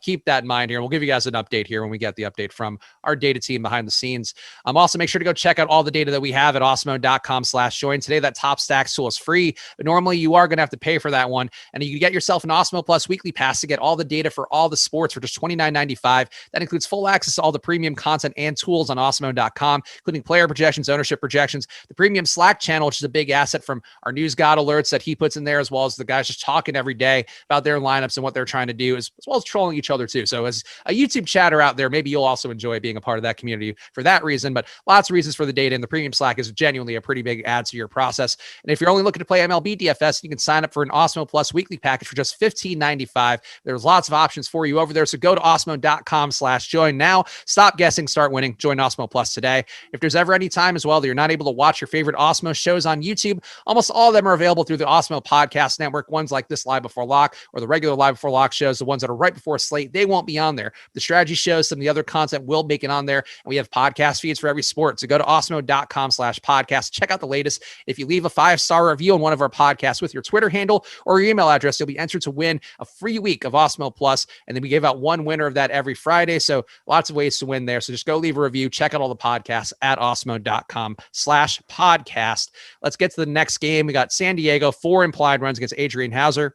keep that in mind here. We'll give you guys an update here when we get the update from our data team behind the scenes. Also make sure to go check out all the data that we have at awesemo.com/join. Today, that Top Stacks tool is free, but normally you are going to have to pay for that one. And you can get yourself an Awesemo Plus weekly pass to get all the data for all the sports for just $29.95. That includes full access to all the premium content and tools on awesemo.com, including player projections, ownership projections, the premium Slack channel, which is a big asset from our news god alerts that he puts in there, as well as the guys just talking every day about their lineups and what they're trying to do, as well as trolling each other too. So as a YouTube chatter out there, maybe you'll also enjoy being a part of that community for that reason, but lots of reasons for the data, and the premium Slack is genuinely a pretty big add to your process. And if you're only looking to play MLB DFS, you can sign up for an Awesemo Plus weekly package for just $15.95. There's lots of options for you over there. So go to awesemo.com/join now. Stop guessing, start winning. Join Awesemo Plus today. If there's ever any time as well that you're not able to watch your favorite Awesemo shows on YouTube, almost all of them are available through the Awesemo Podcast Network. Ones like this Live Before Lock or the regular Live Before Lock shows, the ones that are right before slate, they won't be on there. The strategy shows, some of the other content will make it on there. And we have podcast feeds for every sport. So go to awesemo.com/podcast. Check out the latest. If you leave a 5-star review on one of our podcasts with your Twitter handle or your email address, you'll be entered to win a free week of Awesemo Plus. And then we give out one winner of that every Friday. So lots of ways to win there. So just go leave a review. Check out all the podcasts at awesemo.com/podcast. Let's get to the next game. We got San Diego, 4 implied runs against Adrian Hauser.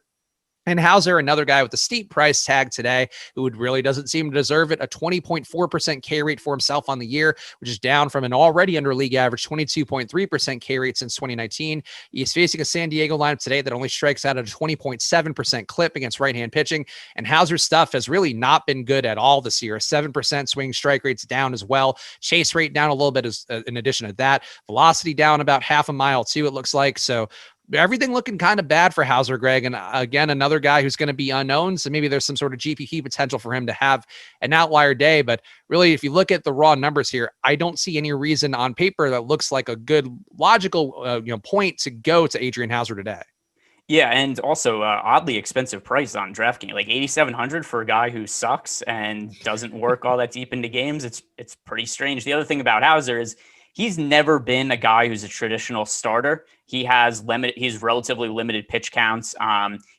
And Hauser, another guy with a steep price tag today, who really doesn't seem to deserve it. A 20.4% K rate for himself on the year, which is down from an already under league average 22.3% K rate since 2019. He's facing a San Diego lineup today that only strikes out at a 20.7% clip against right-hand pitching. And Hauser's stuff has really not been good at all this year. 7% swing strike rate's down as well. Chase rate down a little bit in addition to that. Velocity down about half a mile too, it looks like. So everything looking kind of bad for Hauser, Greg. And again, another guy who's going to be unknown. So maybe there's some sort of GPP potential for him to have an outlier day. But really, if you look at the raw numbers here, I don't see any reason on paper that looks like a good logical point to go to Adrian Hauser today. Yeah, and also oddly expensive price on DraftKings, like $8,700 for a guy who sucks and doesn't work all that deep into games. It's pretty strange. The other thing about Hauser is he's never been a guy who's a traditional starter. He's relatively limited pitch counts.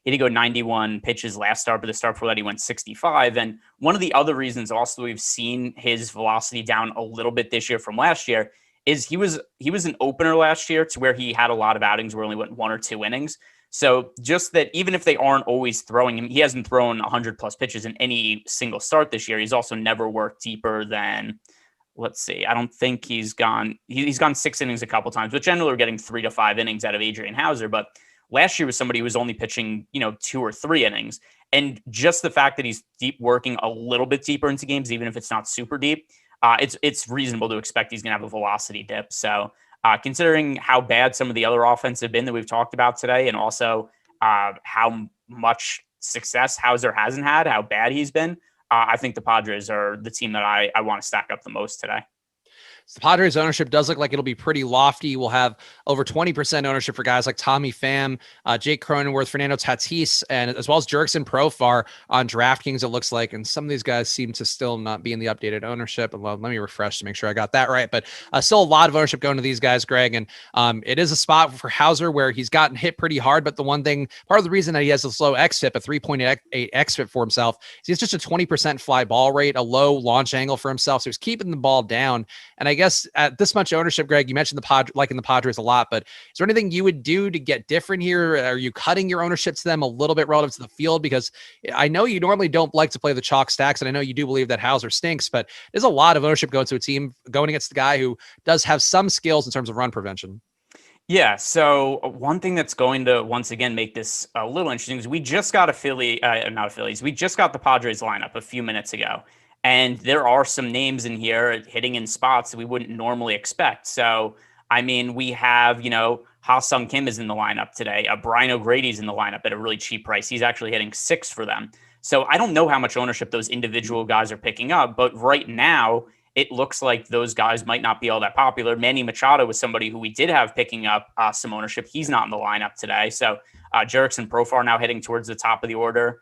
He did go 91 pitches last start, but the start before that he went 65. And one of the other reasons also we've seen his velocity down a little bit this year from last year is he was an opener last year to where he had a lot of outings where he only went 1 or 2 innings. So just that even if they aren't always throwing him, he hasn't thrown 100 plus pitches in any single start this year. He's also never worked deeper than, let's see, I don't think he's gone 6 innings a couple times, but generally we're getting 3 to 5 innings out of Adrian Hauser. But last year was somebody who was only pitching, 2 or 3 innings. And just the fact that he's working a little bit deeper into games, even if it's not super deep, it's reasonable to expect he's going to have a velocity dip. So considering how bad some of the other offense have been that we've talked about today, and also how much success Hauser hasn't had, how bad he's been, I think the Padres are the team that I want to stack up the most today. The Padres ownership does look like it'll be pretty lofty. We'll have over 20% ownership for guys like Tommy Pham, Jake Cronenworth, Fernando Tatis, and as well as Jurickson Profar on DraftKings, it looks like. And some of these guys seem to still not be in the updated ownership. Well, let me refresh to make sure I got that right. But still a lot of ownership going to these guys, Greg. And it is a spot for Hauser where he's gotten hit pretty hard. But the one thing, part of the reason that he has a slow xFIP, a 3.8 xFIP for himself, is he's just a 20% fly ball rate, a low launch angle for himself. So he's keeping the ball down. And I guess at this much ownership, Greg, you mentioned liking the Padres a lot, but is there anything you would do to get different here? Are you cutting your ownership to them a little bit relative to the field? Because I know you normally don't like to play the chalk stacks, and I know you do believe that Hauser stinks, but there's a lot of ownership going to a team going against the guy who does have some skills in terms of run prevention. Yeah, so one thing that's going to once again make this a little interesting is we just got we just got the Padres lineup a few minutes ago. And there are some names in here hitting in spots that we wouldn't normally expect. So, I mean, we have, Ha-Sung Kim is in the lineup today. Brian O'Grady's in the lineup at a really cheap price. He's actually hitting 6 for them. So I don't know how much ownership those individual guys are picking up, but right now it looks like those guys might not be all that popular. Manny Machado was somebody who we did have picking up some ownership. He's not in the lineup today. So Jurickson Profar now heading towards the top of the order.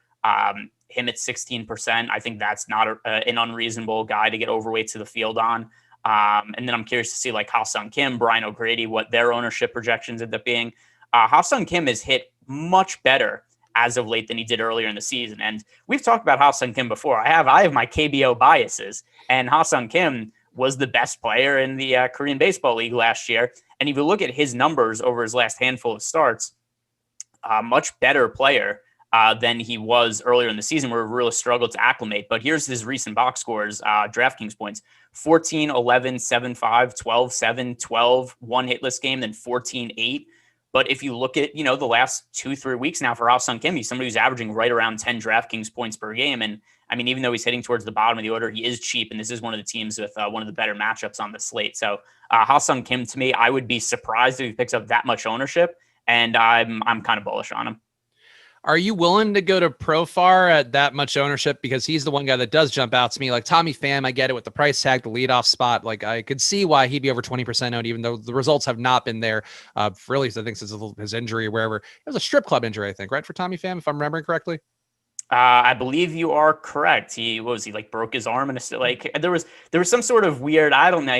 Him at 16%. I think that's not an unreasonable guy to get overweight to the field on. And then I'm curious to see like Ha-Sung Kim, Brian O'Grady, what their ownership projections end up being. Ha-Sung Kim has hit much better as of late than he did earlier in the season. And we've talked about Ha-Sung Kim before. I have my KBO biases, and Ha-Sung Kim was the best player in the Korean Baseball League last year. And if you look at his numbers over his last handful of starts, much better player than he was earlier in the season, where we really struggled to acclimate. But here's his recent box scores, DraftKings points: 14, 11, 7, 5, 12, 7, 12, one hitless game, then 14, 8. But if you look at, the last 2-3 weeks now for Ha-Sung Kim, he's somebody who's averaging right around 10 DraftKings points per game. And I mean, even though he's hitting towards the bottom of the order, he is cheap. And this is one of the teams with one of the better matchups on the slate. So Ha-Sung Kim, to me, I would be surprised if he picks up that much ownership. And I'm kind of bullish on him. Are you willing to go to Profar at that much ownership? Because he's the one guy that does jump out to me. Like Tommy Pham, I get it with the price tag, the leadoff spot. Like I could see why he'd be over 20% owned, even though the results have not been there. Really, I think since his injury or wherever. It was a strip club injury, I think, right, for Tommy Pham, if I'm remembering correctly. I believe you are correct. He broke his arm and there was some sort of weird, I don't know.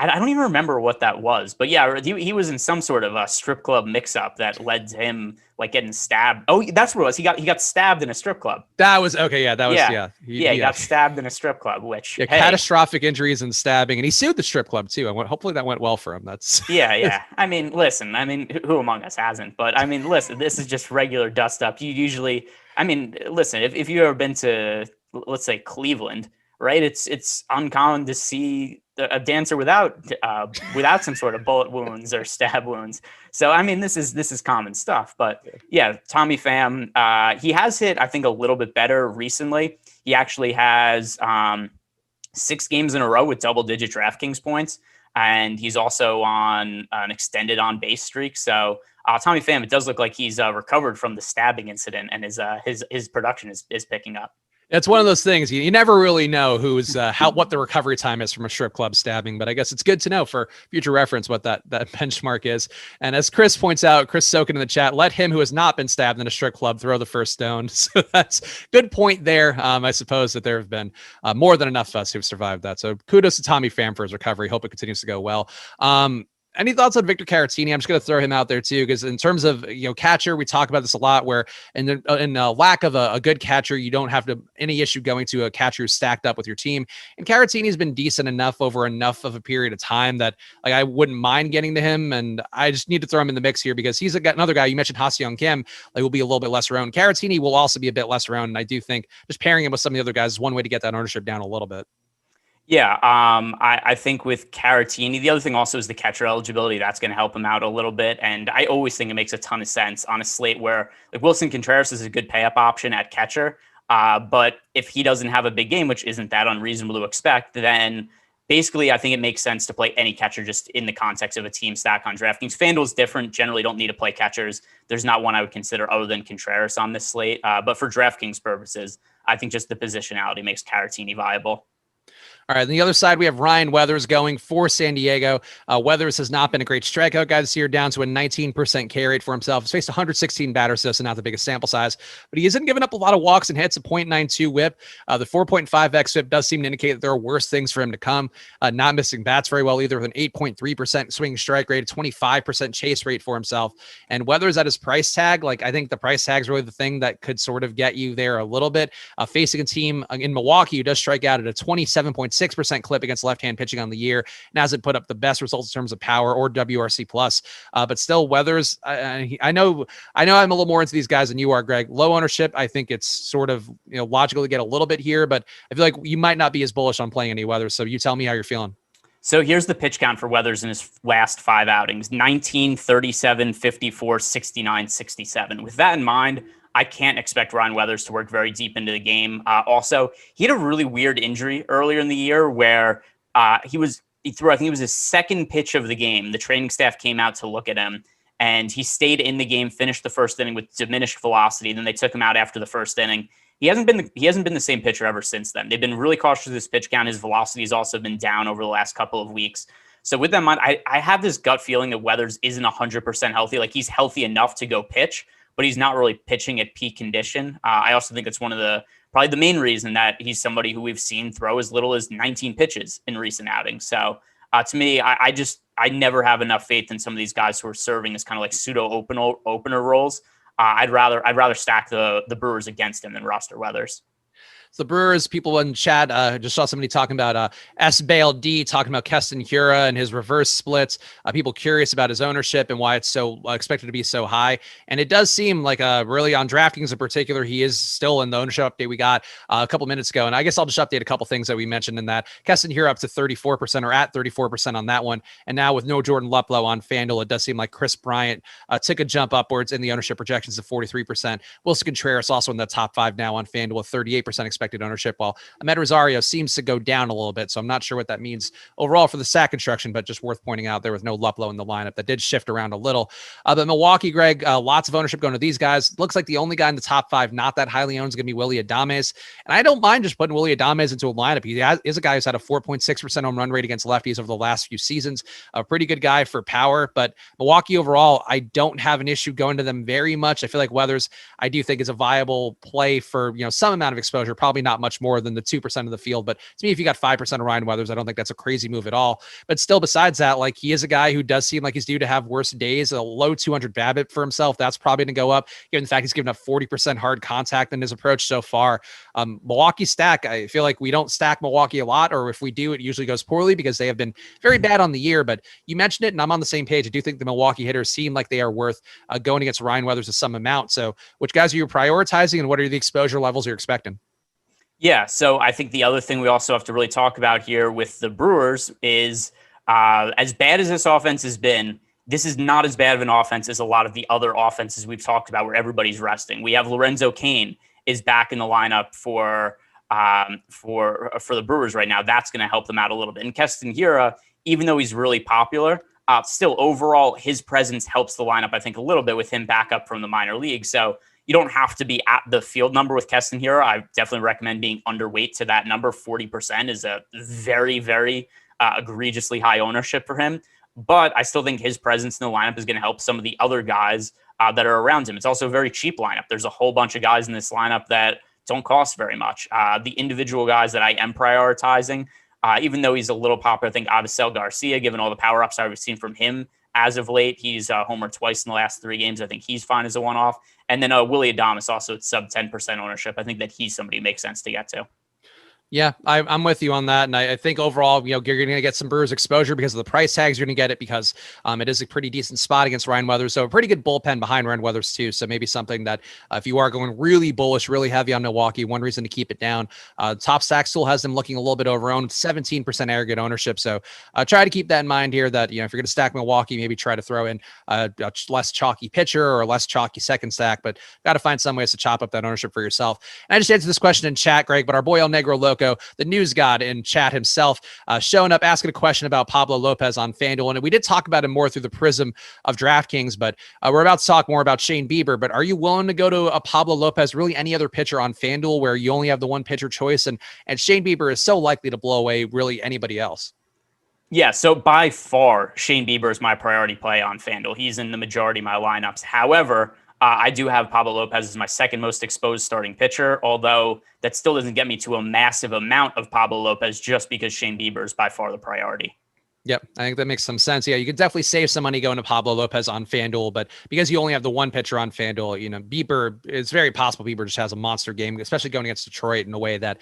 I don't even remember what that was, but yeah, he was in some sort of a strip club mix-up that led to him getting stabbed. Oh, that's what it was. He got stabbed in a strip club. That was okay. Yeah, that was He got stabbed in a strip club, which catastrophic injuries and stabbing, and he sued the strip club too. And hopefully that went well for him. That's yeah. I mean, listen. I mean, who among us hasn't? But I mean, listen. This is just regular dust up. You usually, I mean, listen. If you've ever been to, let's say, Cleveland, right? It's uncommon to see a dancer without some sort of bullet wounds or stab wounds. So I mean, this is common stuff. But yeah, Tommy Pham, he has hit, I think, a little bit better recently. He actually has 6 games in a row with double-digit DraftKings points, and he's also on an extended on-base streak. So Tommy Pham, it does look like he's recovered from the stabbing incident, and his production is picking up. It's one of those things you never really know who's what the recovery time is from a strip club stabbing, but I guess it's good to know for future reference what that benchmark is. And as Chris points out, Chris Sokin in the chat, let him who has not been stabbed in a strip club throw the first stone. So that's good point there. I suppose that there have been more than enough of us who've survived that. So kudos to Tommy Pham for his recovery. Hope it continues to go well. Any thoughts on Victor Caratini? I'm just going to throw him out there too, because in terms of catcher, we talk about this a lot. Where in lack of a good catcher, you don't have any issue going to a catcher who's stacked up with your team. And Caratini's been decent enough over enough of a period of time that I wouldn't mind getting to him. And I just need to throw him in the mix here because he's another guy. You mentioned Ha-Sung Kim, will be a little bit less around. Caratini will also be a bit less around, and I do think just pairing him with some of the other guys is one way to get that ownership down a little bit. Yeah, I think with Caratini, the other thing also is the catcher eligibility. That's going to help him out a little bit. And I always think it makes a ton of sense on a slate where Wilson Contreras is a good pay-up option at catcher. But if he doesn't have a big game, which isn't that unreasonable to expect, then basically, I think it makes sense to play any catcher just in the context of a team stack on DraftKings. FanDuel is different. Generally, don't need to play catchers. There's not one I would consider other than Contreras on this slate. But for DraftKings purposes, I think just the positionality makes Caratini viable. All right, on the other side, we have Ryan Weathers going for San Diego. Weathers has not been a great strikeout guy this year, down to a 19% K rate for himself. He's faced 116 batters, so not the biggest sample size, but he isn't giving up a lot of walks and hits, a .92 whip. The 4.5x whip does seem to indicate that there are worse things for him to come. Not missing bats very well either, with an 8.3% swing strike rate, a 25% chase rate for himself. And Weathers at his price tag, like I think the price tag is really the thing that could sort of get you there a little bit. Facing a team in Milwaukee who does strike out at a 27.6% clip against left-hand pitching on the year and hasn't put up the best results in terms of power or WRC plus. But still, Weathers, I know I'm a little more into these guys than you are, Greg. Low ownership, I think it's sort of logical to get a little bit here, but I feel like you might not be as bullish on playing any Weathers. So you tell me how you're feeling. So here's the pitch count for Weathers in his last 5 outings: 19, 37, 54, 69, 67. With that in mind, I can't expect Ryan Weathers to work very deep into the game. Also, he had a really weird injury earlier in the year where he threw, I think it was his second pitch of the game. The training staff came out to look at him, and he stayed in the game, finished the first inning with diminished velocity. Then they took him out after the first inning. He hasn't been the same pitcher ever since then. They've been really cautious with his pitch count. His velocity has also been down over the last couple of weeks. So with that in mind, I have this gut feeling that Weathers isn't 100% healthy. Like, he's healthy enough to go pitch, but he's not really pitching at peak condition. I also think it's probably the main reason that he's somebody who we've seen throw as little as 19 pitches in recent outings. So to me, I never have enough faith in some of these guys who are serving as kind of like pseudo opener roles. I'd rather stack the Brewers against him than roster Weathers. So the Brewers, people in chat, just saw somebody talking about S-Bale D, talking about Keston Hiura and his reverse splits. People curious about his ownership and why it's so expected to be so high. And it does seem like really on DraftKings in particular, he is still in the ownership update we got a couple minutes ago. And I guess I'll just update a couple things that we mentioned in that. Keston Hiura up to 34% or at 34% on that one. And now with no Jordan Luplow on FanDuel, it does seem like Chris Bryant took a jump upwards in the ownership projections to 43%. Wilson Contreras also in the top 5 now on FanDuel, 38% expected ownership, while Ahmed Rosario seems to go down a little bit. So I'm not sure what that means overall for the sack construction, but just worth pointing out there with no Luplow in the lineup. That did shift around a little. But Milwaukee, Greg, lots of ownership going to these guys. Looks like the only guy in the top 5 not that highly owned is going to be Willy Adames. And I don't mind just putting Willy Adames into a lineup. He is a guy who's had a 4.6% home run rate against lefties over the last few seasons. A pretty good guy for power, but Milwaukee overall, I don't have an issue going to them very much. I feel like Weathers, I do think is a viable play for, some amount of exposure, probably not much more than the 2% of the field. But to me, if you got 5% of Ryan Weathers, I don't think that's a crazy move at all. But still, besides that, like, he is a guy who does seem like he's due to have worse days. A low 200 BABIP for himself. That's probably going to go up, given the fact he's given up 40% hard contact in his approach so far. Milwaukee stack, I feel like we don't stack Milwaukee a lot, or if we do, it usually goes poorly because they have been very bad on the year. But you mentioned it, and I'm on the same page. I do think the Milwaukee hitters seem like they are worth going against Ryan Weathers to some amount. So which guys are you prioritizing, and what are the exposure levels you're expecting? Yeah, so I think the other thing we also have to really talk about here with the Brewers is as bad as this offense has been, this is not as bad of an offense as a lot of the other offenses we've talked about where everybody's resting. We have Lorenzo Cain is back in the lineup for the Brewers right now. That's going to help them out a little bit. And Keston Hiura, even though he's really popular, still overall his presence helps the lineup, I think, a little bit with him back up from the minor league. So you don't have to be at the field number with Keston Hiura. I definitely recommend being underweight to that number. 40% is a very, very egregiously high ownership for him. But I still think his presence in the lineup is going to help some of the other guys that are around him. It's also a very cheap lineup. There's a whole bunch of guys in this lineup that don't cost very much. The individual guys that I am prioritizing, even though he's a little popular, I think Avisel Garcia, given all the power upside we've seen from him as of late, he's homered twice in the last 3 games. I think he's fine as a one-off. And then Willy Adames also at sub 10% ownership. I think that he's somebody who makes sense to get to. Yeah, I'm with you on that. And I think overall, you're going to get some Brewers exposure because of the price tags. You're going to get it because it is a pretty decent spot against Ryan Weathers. So a pretty good bullpen behind Ryan Weathers too. So maybe something that if you are going really bullish, really heavy on Milwaukee, one reason to keep it down. Top Stack still has them looking a little bit overowned, 17% aggregate ownership. So try to keep that in mind here that, if you're going to stack Milwaukee, maybe try to throw in a less chalky pitcher or a less chalky second stack, but got to find some ways to chop up that ownership for yourself. And I just answered this question in chat, Greg, but our boy El Negro Loco Loco, the news god in chat himself, showing up, asking a question about Pablo Lopez on FanDuel. And we did talk about him more through the prism of DraftKings, but we're about to talk more about Shane Bieber. But are you willing to go to a Pablo Lopez, really any other pitcher on FanDuel where you only have the one pitcher choice? And Shane Bieber is so likely to blow away really anybody else. Yeah, so by far, Shane Bieber is my priority play on FanDuel. He's in the majority of my lineups. However, I do have Pablo Lopez as my second most exposed starting pitcher, although that still doesn't get me to a massive amount of Pablo Lopez just because Shane Bieber is by far the priority. Yep, I think that makes some sense. Yeah, you could definitely save some money going to Pablo Lopez on FanDuel, but because you only have the one pitcher on FanDuel, Bieber, it's very possible Bieber just has a monster game, especially going against Detroit in a way that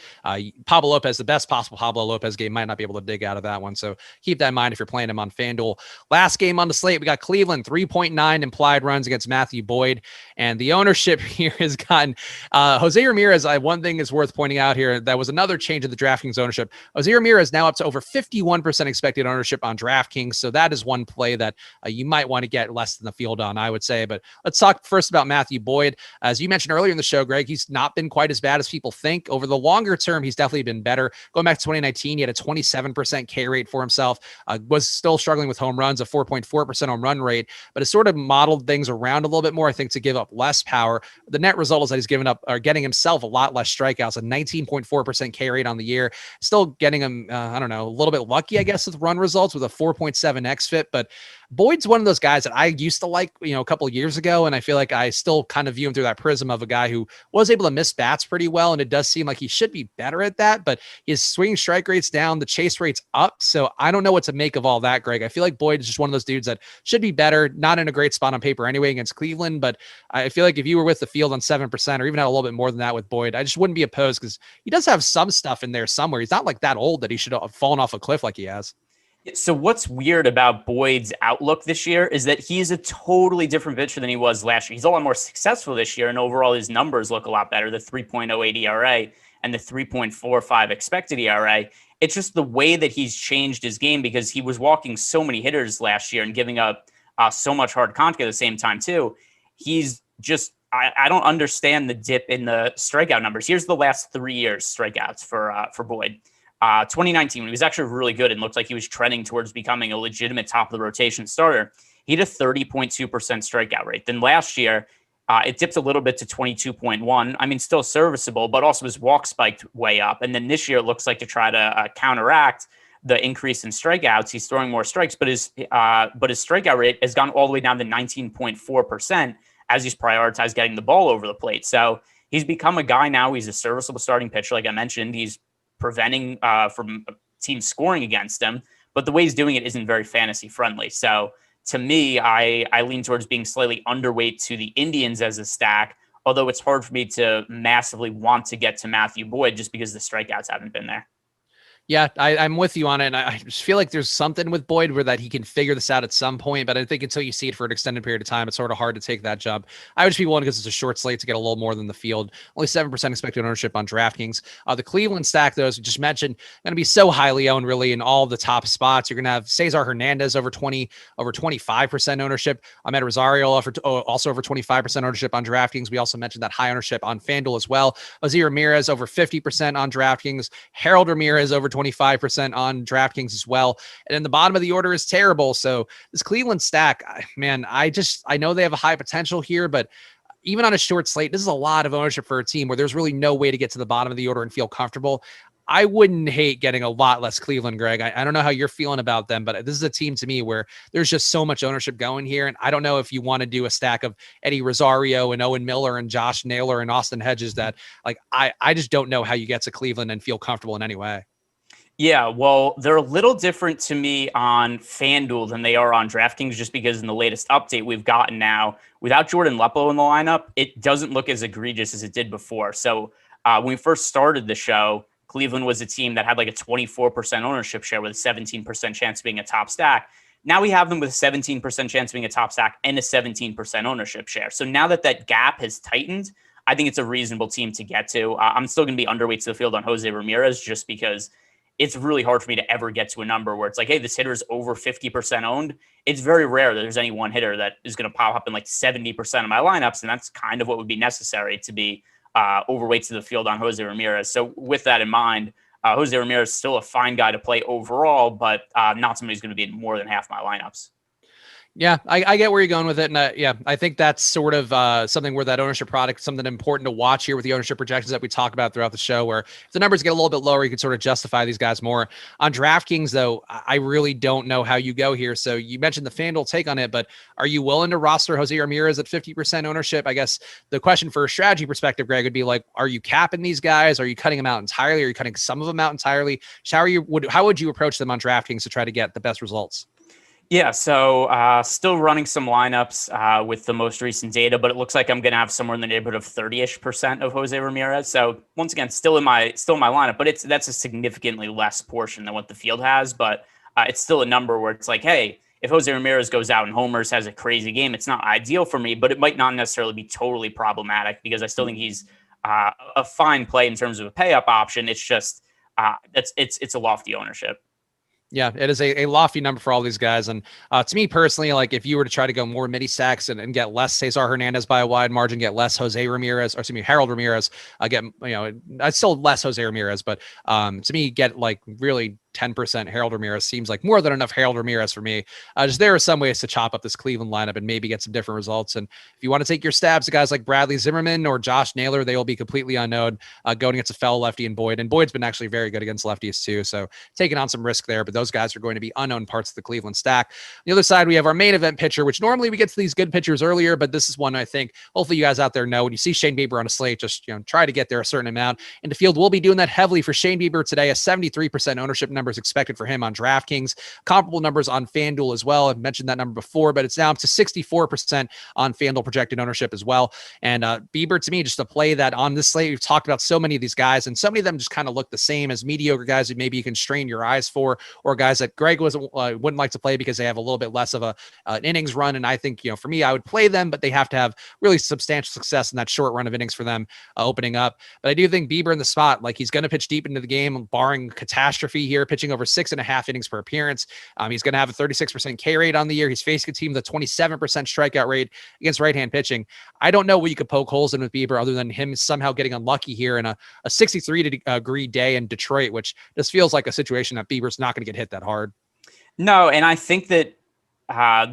Pablo Lopez, the best possible Pablo Lopez game, might not be able to dig out of that one. So keep that in mind if you're playing him on FanDuel. Last game on the slate, we got Cleveland, 3.9 implied runs against Matthew Boyd, and the ownership here has gotten Jose Ramirez. One thing is worth pointing out here, that was another change in the DraftKings ownership. Jose Ramirez now up to over 51% expected ownership on DraftKings. So that is one play that you might want to get less than the field on, I would say. But let's talk first about Matthew Boyd. As you mentioned earlier in the show, Greg, he's not been quite as bad as people think. Over the longer term, he's definitely been better. Going back to 2019, he had a 27% K rate for himself, was still struggling with home runs, a 4.4% home run rate, but has sort of modeled things around a little bit more, I think, to give up less power. The net result is that he's given up or getting himself a lot less strikeouts, a 19.4% K rate on the year, still getting him, a little bit lucky, I guess, with run results with a 4.7 xFIP. But Boyd's one of those guys that I used to like, a couple of years ago. And I feel like I still kind of view him through that prism of a guy who was able to miss bats pretty well. And it does seem like he should be better at that, but his swing strike rate's down, the chase rate's up. So I don't know what to make of all that, Greg. I feel like Boyd is just one of those dudes that should be better, not in a great spot on paper anyway against Cleveland. But I feel like if you were with the field on 7% or even had a little bit more than that with Boyd, I just wouldn't be opposed because he does have some stuff in there somewhere. He's not like that old that he should have fallen off a cliff like he has. So what's weird about Boyd's outlook this year is that he's a totally different pitcher than he was last year. He's a lot more successful this year, and overall his numbers look a lot better, the 3.08 ERA and the 3.45 expected ERA. It's just the way that he's changed his game because he was walking so many hitters last year and giving up so much hard contact at the same time too. He's just, I don't understand the dip in the strikeout numbers. Here's the last 3 years strikeouts for Boyd. 2019, when he was actually really good and looked like he was trending towards becoming a legitimate top of the rotation starter, he had a 30.2% strikeout rate. Then last year, it dipped a little bit to 22.1. I mean, still serviceable, but also his walk spiked way up. And then this year, it looks like to try to counteract the increase in strikeouts, he's throwing more strikes, but his strikeout rate has gone all the way down to 19.4% as he's prioritized getting the ball over the plate. So he's become a guy now. He's a serviceable starting pitcher. Like I mentioned, he's preventing from teams scoring against him, but the way he's doing it isn't very fantasy friendly. So to me, I lean towards being slightly underweight to the Indians as a stack, although it's hard for me to massively want to get to Matthew Boyd just because the strikeouts haven't been there. Yeah, I'm with you on it. And I just feel like there's something with Boyd where that he can figure this out at some point. But I think until you see it for an extended period of time, it's sort of hard to take that jump. I would just be willing because it's a short slate to get a little more than the field. Only 7% expected ownership on DraftKings. The Cleveland stack, though, as we just mentioned, going to be so highly owned really in all the top spots. You're going to have Cesar Hernandez over 25% ownership. Ahmed Rosario also over 25% ownership on DraftKings. We also mentioned that high ownership on FanDuel as well. Jose Ramirez over 50% on DraftKings. Harold Ramirez over 25% on DraftKings as well. And then the bottom of the order is terrible. So this Cleveland stack, man, I know they have a high potential here, but even on a short slate, this is a lot of ownership for a team where there's really no way to get to the bottom of the order and feel comfortable. I wouldn't hate getting a lot less Cleveland, Greg. I don't know how you're feeling about them, but this is a team to me where there's just so much ownership going here. And I don't know if you want to do a stack of Eddie Rosario and Owen Miller and Josh Naylor and Austin Hedges that I just don't know how you get to Cleveland and feel comfortable in any way. Yeah, well, they're a little different to me on FanDuel than they are on DraftKings just because in the latest update we've gotten now, without Jordan Luplow in the lineup, it doesn't look as egregious as it did before. So when we first started the show, Cleveland was a team that had like a 24% ownership share with a 17% chance of being a top stack. Now we have them with a 17% chance of being a top stack and a 17% ownership share. So now that gap has tightened, I think it's a reasonable team to get to. I'm still going to be underweight to the field on Jose Ramirez just because it's really hard for me to ever get to a number where it's like, hey, this hitter is over 50% owned. It's very rare that there's any one hitter that is going to pop up in like 70% of my lineups. And that's kind of what would be necessary to be overweight to the field on Jose Ramirez. So with that in mind, Jose Ramirez is still a fine guy to play overall, but not somebody who's going to be in more than half my lineups. Yeah, I get where you're going with it. And I think that's sort of something where that ownership product, something important to watch here with the ownership projections that we talk about throughout the show, where if the numbers get a little bit lower, you can sort of justify these guys more. On DraftKings, though, I really don't know how you go here. So you mentioned the FanDuel take on it, but are you willing to roster Jose Ramirez at 50% ownership? I guess the question for a strategy perspective, Greg, would be like, are you capping these guys? Are you cutting them out entirely? Are you cutting some of them out entirely? How would you approach them on DraftKings to try to get the best results? Yeah, so still running some lineups with the most recent data, but it looks like I'm going to have somewhere in the neighborhood of 30-ish% of Jose Ramirez. So once again, still in my lineup, but that's a significantly less portion than what the field has. But it's still a number where it's like, hey, if Jose Ramirez goes out and homers, has a crazy game, it's not ideal for me, but it might not necessarily be totally problematic because I still think he's a fine play in terms of a pay up option. It's just it's a lofty ownership. Yeah, it is a lofty number for all these guys. And to me personally, like if you were to try to go more midi stacks and get less Cesar Hernandez by a wide margin, get less Jose Ramirez, or excuse me, Harold Ramirez, I'd still less Jose Ramirez, but to me, get like really 10% Harold Ramirez seems like more than enough Harold Ramirez for me. Just there are some ways to chop up this Cleveland lineup and maybe get some different results. And if you want to take your stabs at guys like Bradley Zimmerman or Josh Naylor, they will be completely unknown going against a fellow lefty in Boyd. And Boyd's been actually very good against lefties too. So taking on some risk there, but those guys are going to be unknown parts of the Cleveland stack. On the other side, we have our main event pitcher, which normally we get to these good pitchers earlier, but this is one I think hopefully you guys out there know when you see Shane Bieber on a slate, just try to get there a certain amount. And the field will be doing that heavily for Shane Bieber today. A 73% ownership number is expected for him on DraftKings. Comparable numbers on FanDuel as well. I've mentioned that number before, but it's now up to 64% on FanDuel projected ownership as well. And Bieber, to me, just a play that on this slate, we've talked about so many of these guys, and so many of them just kind of look the same as mediocre guys that maybe you can strain your eyes for, or guys that Greg wouldn't like to play because they have a little bit less of an innings run. And I think, for me, I would play them, but they have to have really substantial success in that short run of innings for them opening up. But I do think Bieber in the spot, like he's going to pitch deep into the game, barring catastrophe here, pitching over 6.5 innings per appearance. He's going to have a 36% K rate on the year. He's facing a team with a 27% strikeout rate against right-hand pitching. I don't know what you could poke holes in with Bieber other than him somehow getting unlucky here in a 63-degree day in Detroit, which just feels like a situation that Bieber's not going to get hit that hard. No, and I think that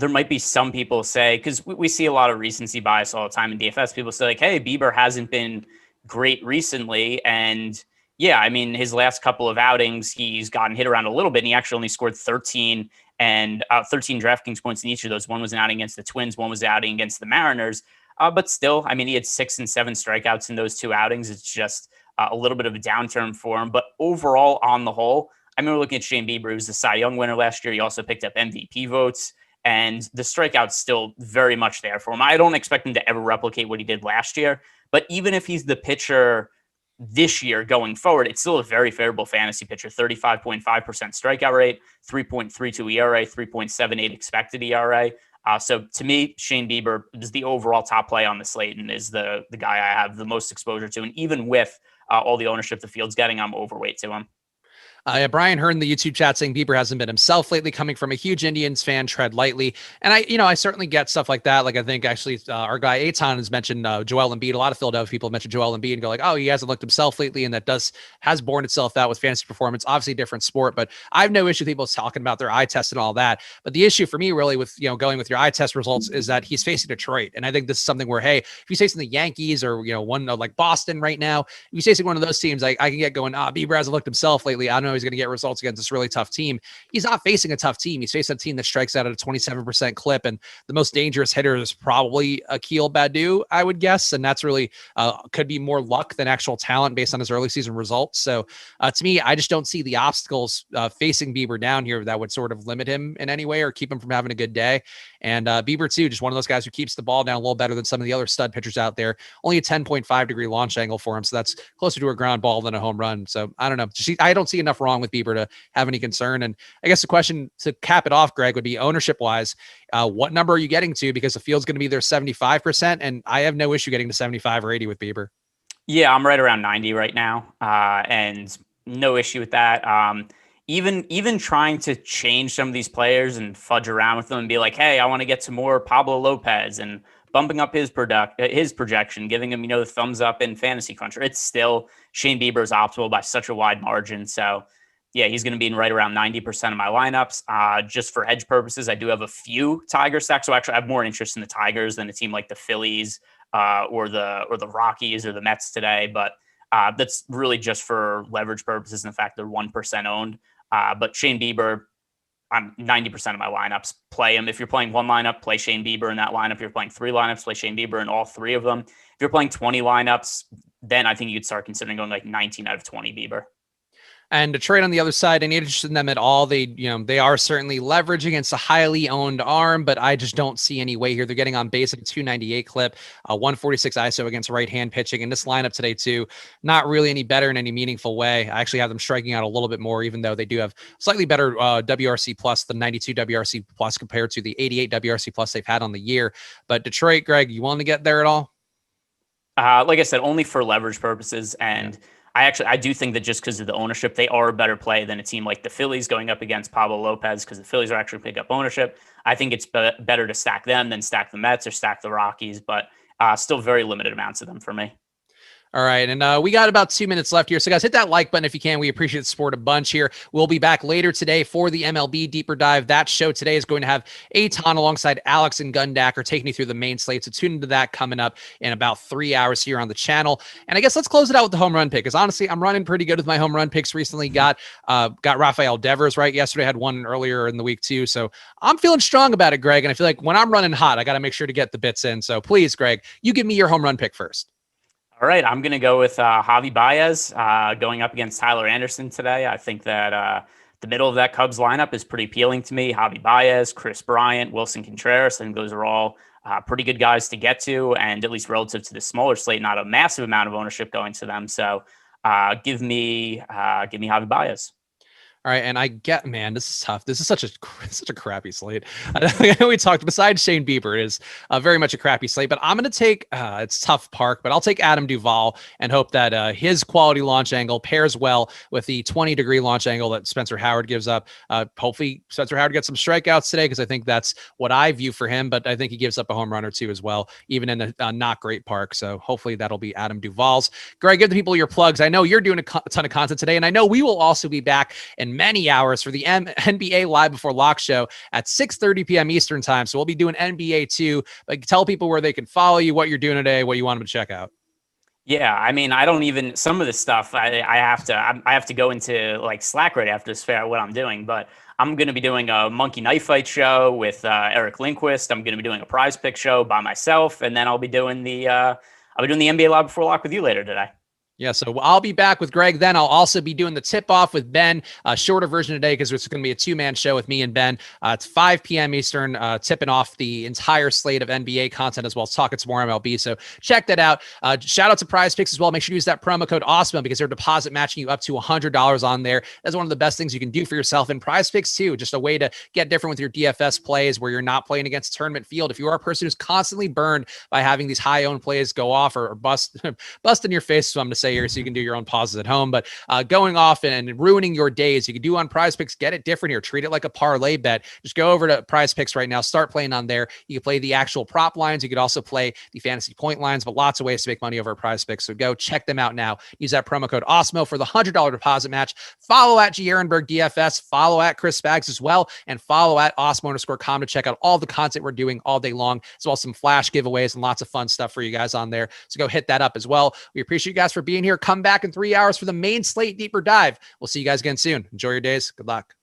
there might be some people say, because we see a lot of recency bias all the time in DFS. People say like, hey, Bieber hasn't been great recently. And yeah, I mean, his last couple of outings, he's gotten hit around a little bit, and he actually only scored 13 DraftKings points in each of those. One was an outing against the Twins, one was an outing against the Mariners. But still, I mean, he had 6 and 7 strikeouts in those two outings. It's just a little bit of a downturn for him. But overall, on the whole, I remember looking at Shane Bieber, who was the Cy Young winner last year. He also picked up MVP votes, and the strikeout's still very much there for him. I don't expect him to ever replicate what he did last year, but even if he's the pitcher this year going forward, it's still a very favorable fantasy pitcher. 35.5% strikeout rate, 3.32 ERA, 3.78 expected ERA. So to me, Shane Bieber is the overall top play on the slate and is the guy I have the most exposure to. And even with all the ownership the field's getting, I'm overweight to him. Brian Hearn in the YouTube chat saying Bieber hasn't been himself lately, coming from a huge Indians fan, tread lightly. And I certainly get stuff like that. Like I think actually our guy Aton has mentioned Joel Embiid. A lot of Philadelphia people have mentioned Joel Embiid and go like, oh, he hasn't looked himself lately. And that has borne itself out with fantasy performance. Obviously a different sport, but I have no issue with people talking about their eye test and all that. But the issue for me really with, going with your eye test results is that he's facing Detroit. And I think this is something where, hey, if he's facing the Yankees or, one like Boston right now, if he's facing one of those teams, I can get going, Bieber hasn't looked himself lately. I don't know he's going to get results against this really tough team. He's not facing a tough team. He's facing a team that strikes out at a 27% clip, and the most dangerous hitter is probably Akil Baddoo, I would guess, and that's really could be more luck than actual talent based on his early season results. So to me, I just don't see the obstacles facing Bieber down here that would sort of limit him in any way or keep him from having a good day. And Bieber too, just one of those guys who keeps the ball down a little better than some of the other stud pitchers out there. Only a 10.5-degree launch angle for him, so that's closer to a ground ball than a home run. So I don't know. I don't see enough wrong with Bieber to have any concern. And I guess the question to cap it off, Greg, would be ownership wise, what number are you getting to? Because the field's going to be there 75%, and I have no issue getting to 75 or 80 with Bieber. Yeah, I'm right around 90 right now, and no issue with that. Even trying to change some of these players and fudge around with them and be like, hey, I want to get to more Pablo Lopez and bumping up his projection, giving him, the thumbs up in Fantasy Cruncher. It's still Shane Bieber is optimal by such a wide margin. So yeah, he's going to be in right around 90% of my lineups. Just for hedge purposes, I do have a few Tiger stacks. So actually I have more interest in the Tigers than a team like the Phillies or the Rockies or the Mets today. But that's really just for leverage purposes and the fact they're 1% owned. But Shane Bieber, I'm 90% of my lineups play him. If you're playing one lineup, play Shane Bieber in that lineup. If you're playing three lineups, play Shane Bieber in all three of them. If you're playing 20 lineups, then I think you'd start considering going like 19 out of 20 Bieber. And Detroit on the other side, any interest in them at all? They are certainly leverage against a highly owned arm, but I just don't see any way here. They're getting on base at a 298 clip, 146 ISO against right-hand pitching. In this lineup today too, not really any better in any meaningful way. I actually have them striking out a little bit more, even though they do have slightly better WRC plus, the 92 WRC plus compared to the 88 WRC plus they've had on the year. But Detroit, Greg, you willing to get there at all? Like I said, only for leverage purposes. And I do think that just because of the ownership, they are a better play than a team like the Phillies going up against Pablo Lopez, because the Phillies are actually pick up ownership. I think it's better to stack them than stack the Mets or stack the Rockies, but still very limited amounts of them for me. All right. And we got about 2 minutes left here. So guys, hit that like button if you can. We appreciate the support a bunch here. We'll be back later today for the MLB Deeper Dive. That show today is going to have Aton alongside Alex and Gundacker taking you through the main slate. So tune into that coming up in about 3 hours here on the channel. And I guess let's close it out with the home run pick, because honestly, I'm running pretty good with my home run picks recently. Got Rafael Devers right yesterday. Had one earlier in the week too. So I'm feeling strong about it, Greg. And I feel like when I'm running hot, I got to make sure to get the bits in. So please, Greg, you give me your home run pick first. All right, I'm going to go with Javi Baez going up against Tyler Anderson today. I think that the middle of that Cubs lineup is pretty appealing to me. Javi Baez, Chris Bryant, Wilson Contreras. I think those are all pretty good guys to get to, and at least relative to the smaller slate, not a massive amount of ownership going to them. So give me Javi Baez. All right, and I get, man, this is tough. This is such a crappy slate. I know we talked, besides Shane Bieber, it is very much a crappy slate, but I'm going to take, it's tough park, but I'll take Adam Duvall and hope that his quality launch angle pairs well with the 20-degree launch angle that Spencer Howard gives up. Hopefully Spencer Howard gets some strikeouts today, because I think that's what I view for him, but I think he gives up a home run or two as well, even in a not great park. So hopefully that'll be Adam Duvall's. Greg, give the people your plugs. I know you're doing a ton of content today, and I know we will also be back in many hours for the NBA Live Before Lock show at 6:30 p.m. Eastern time. So we'll be doing NBA too. But tell people where they can follow you, what you're doing today, what you want them to check out. Yeah, I mean, I don't even, some of this stuff I have to go into like Slack right after this, figure out what I'm doing. But I'm going to be doing a monkey knife fight show with Eric Lindquist. I'm going to be doing a PrizePicks show by myself, and then I'll be doing the NBA Live Before Lock with you later today. Yeah, so I'll be back with Greg. Then I'll also be doing the tip-off with Ben, a shorter version today, because it's going to be a two-man show with me and Ben. It's 5 p.m. Eastern, tipping off the entire slate of NBA content, as well as talking some more MLB. So check that out. Shout out to PrizePicks as well. Make sure to use that promo code Awesemo, because they're deposit matching you up to $100 on there. That's one of the best things you can do for yourself. And PrizePicks too, just a way to get different with your DFS plays, where you're not playing against tournament field. If you are a person who's constantly burned by having these high-owned plays go off or bust in your face, so I'm going to say here, so you can do your own pauses at home. But going off and ruining your days, you can do on PrizePicks. Get it different here. Treat it like a parlay bet. Just go over to PrizePicks right now. Start playing on there. You can play the actual prop lines. You could also play the fantasy point lines, but lots of ways to make money over at PrizePicks. So go check them out now. Use that promo code Awesemo for the $100 deposit match. Follow at Ehrenberg DFS. Follow at Chris Spags as well. And follow at Awesemo_com to check out all the content we're doing all day long, as well as some flash giveaways and lots of fun stuff for you guys on there. So go hit that up as well. We appreciate you guys for being here. Come back in 3 hours for the main slate deeper dive. We'll see you guys again soon. Enjoy your days. Good luck.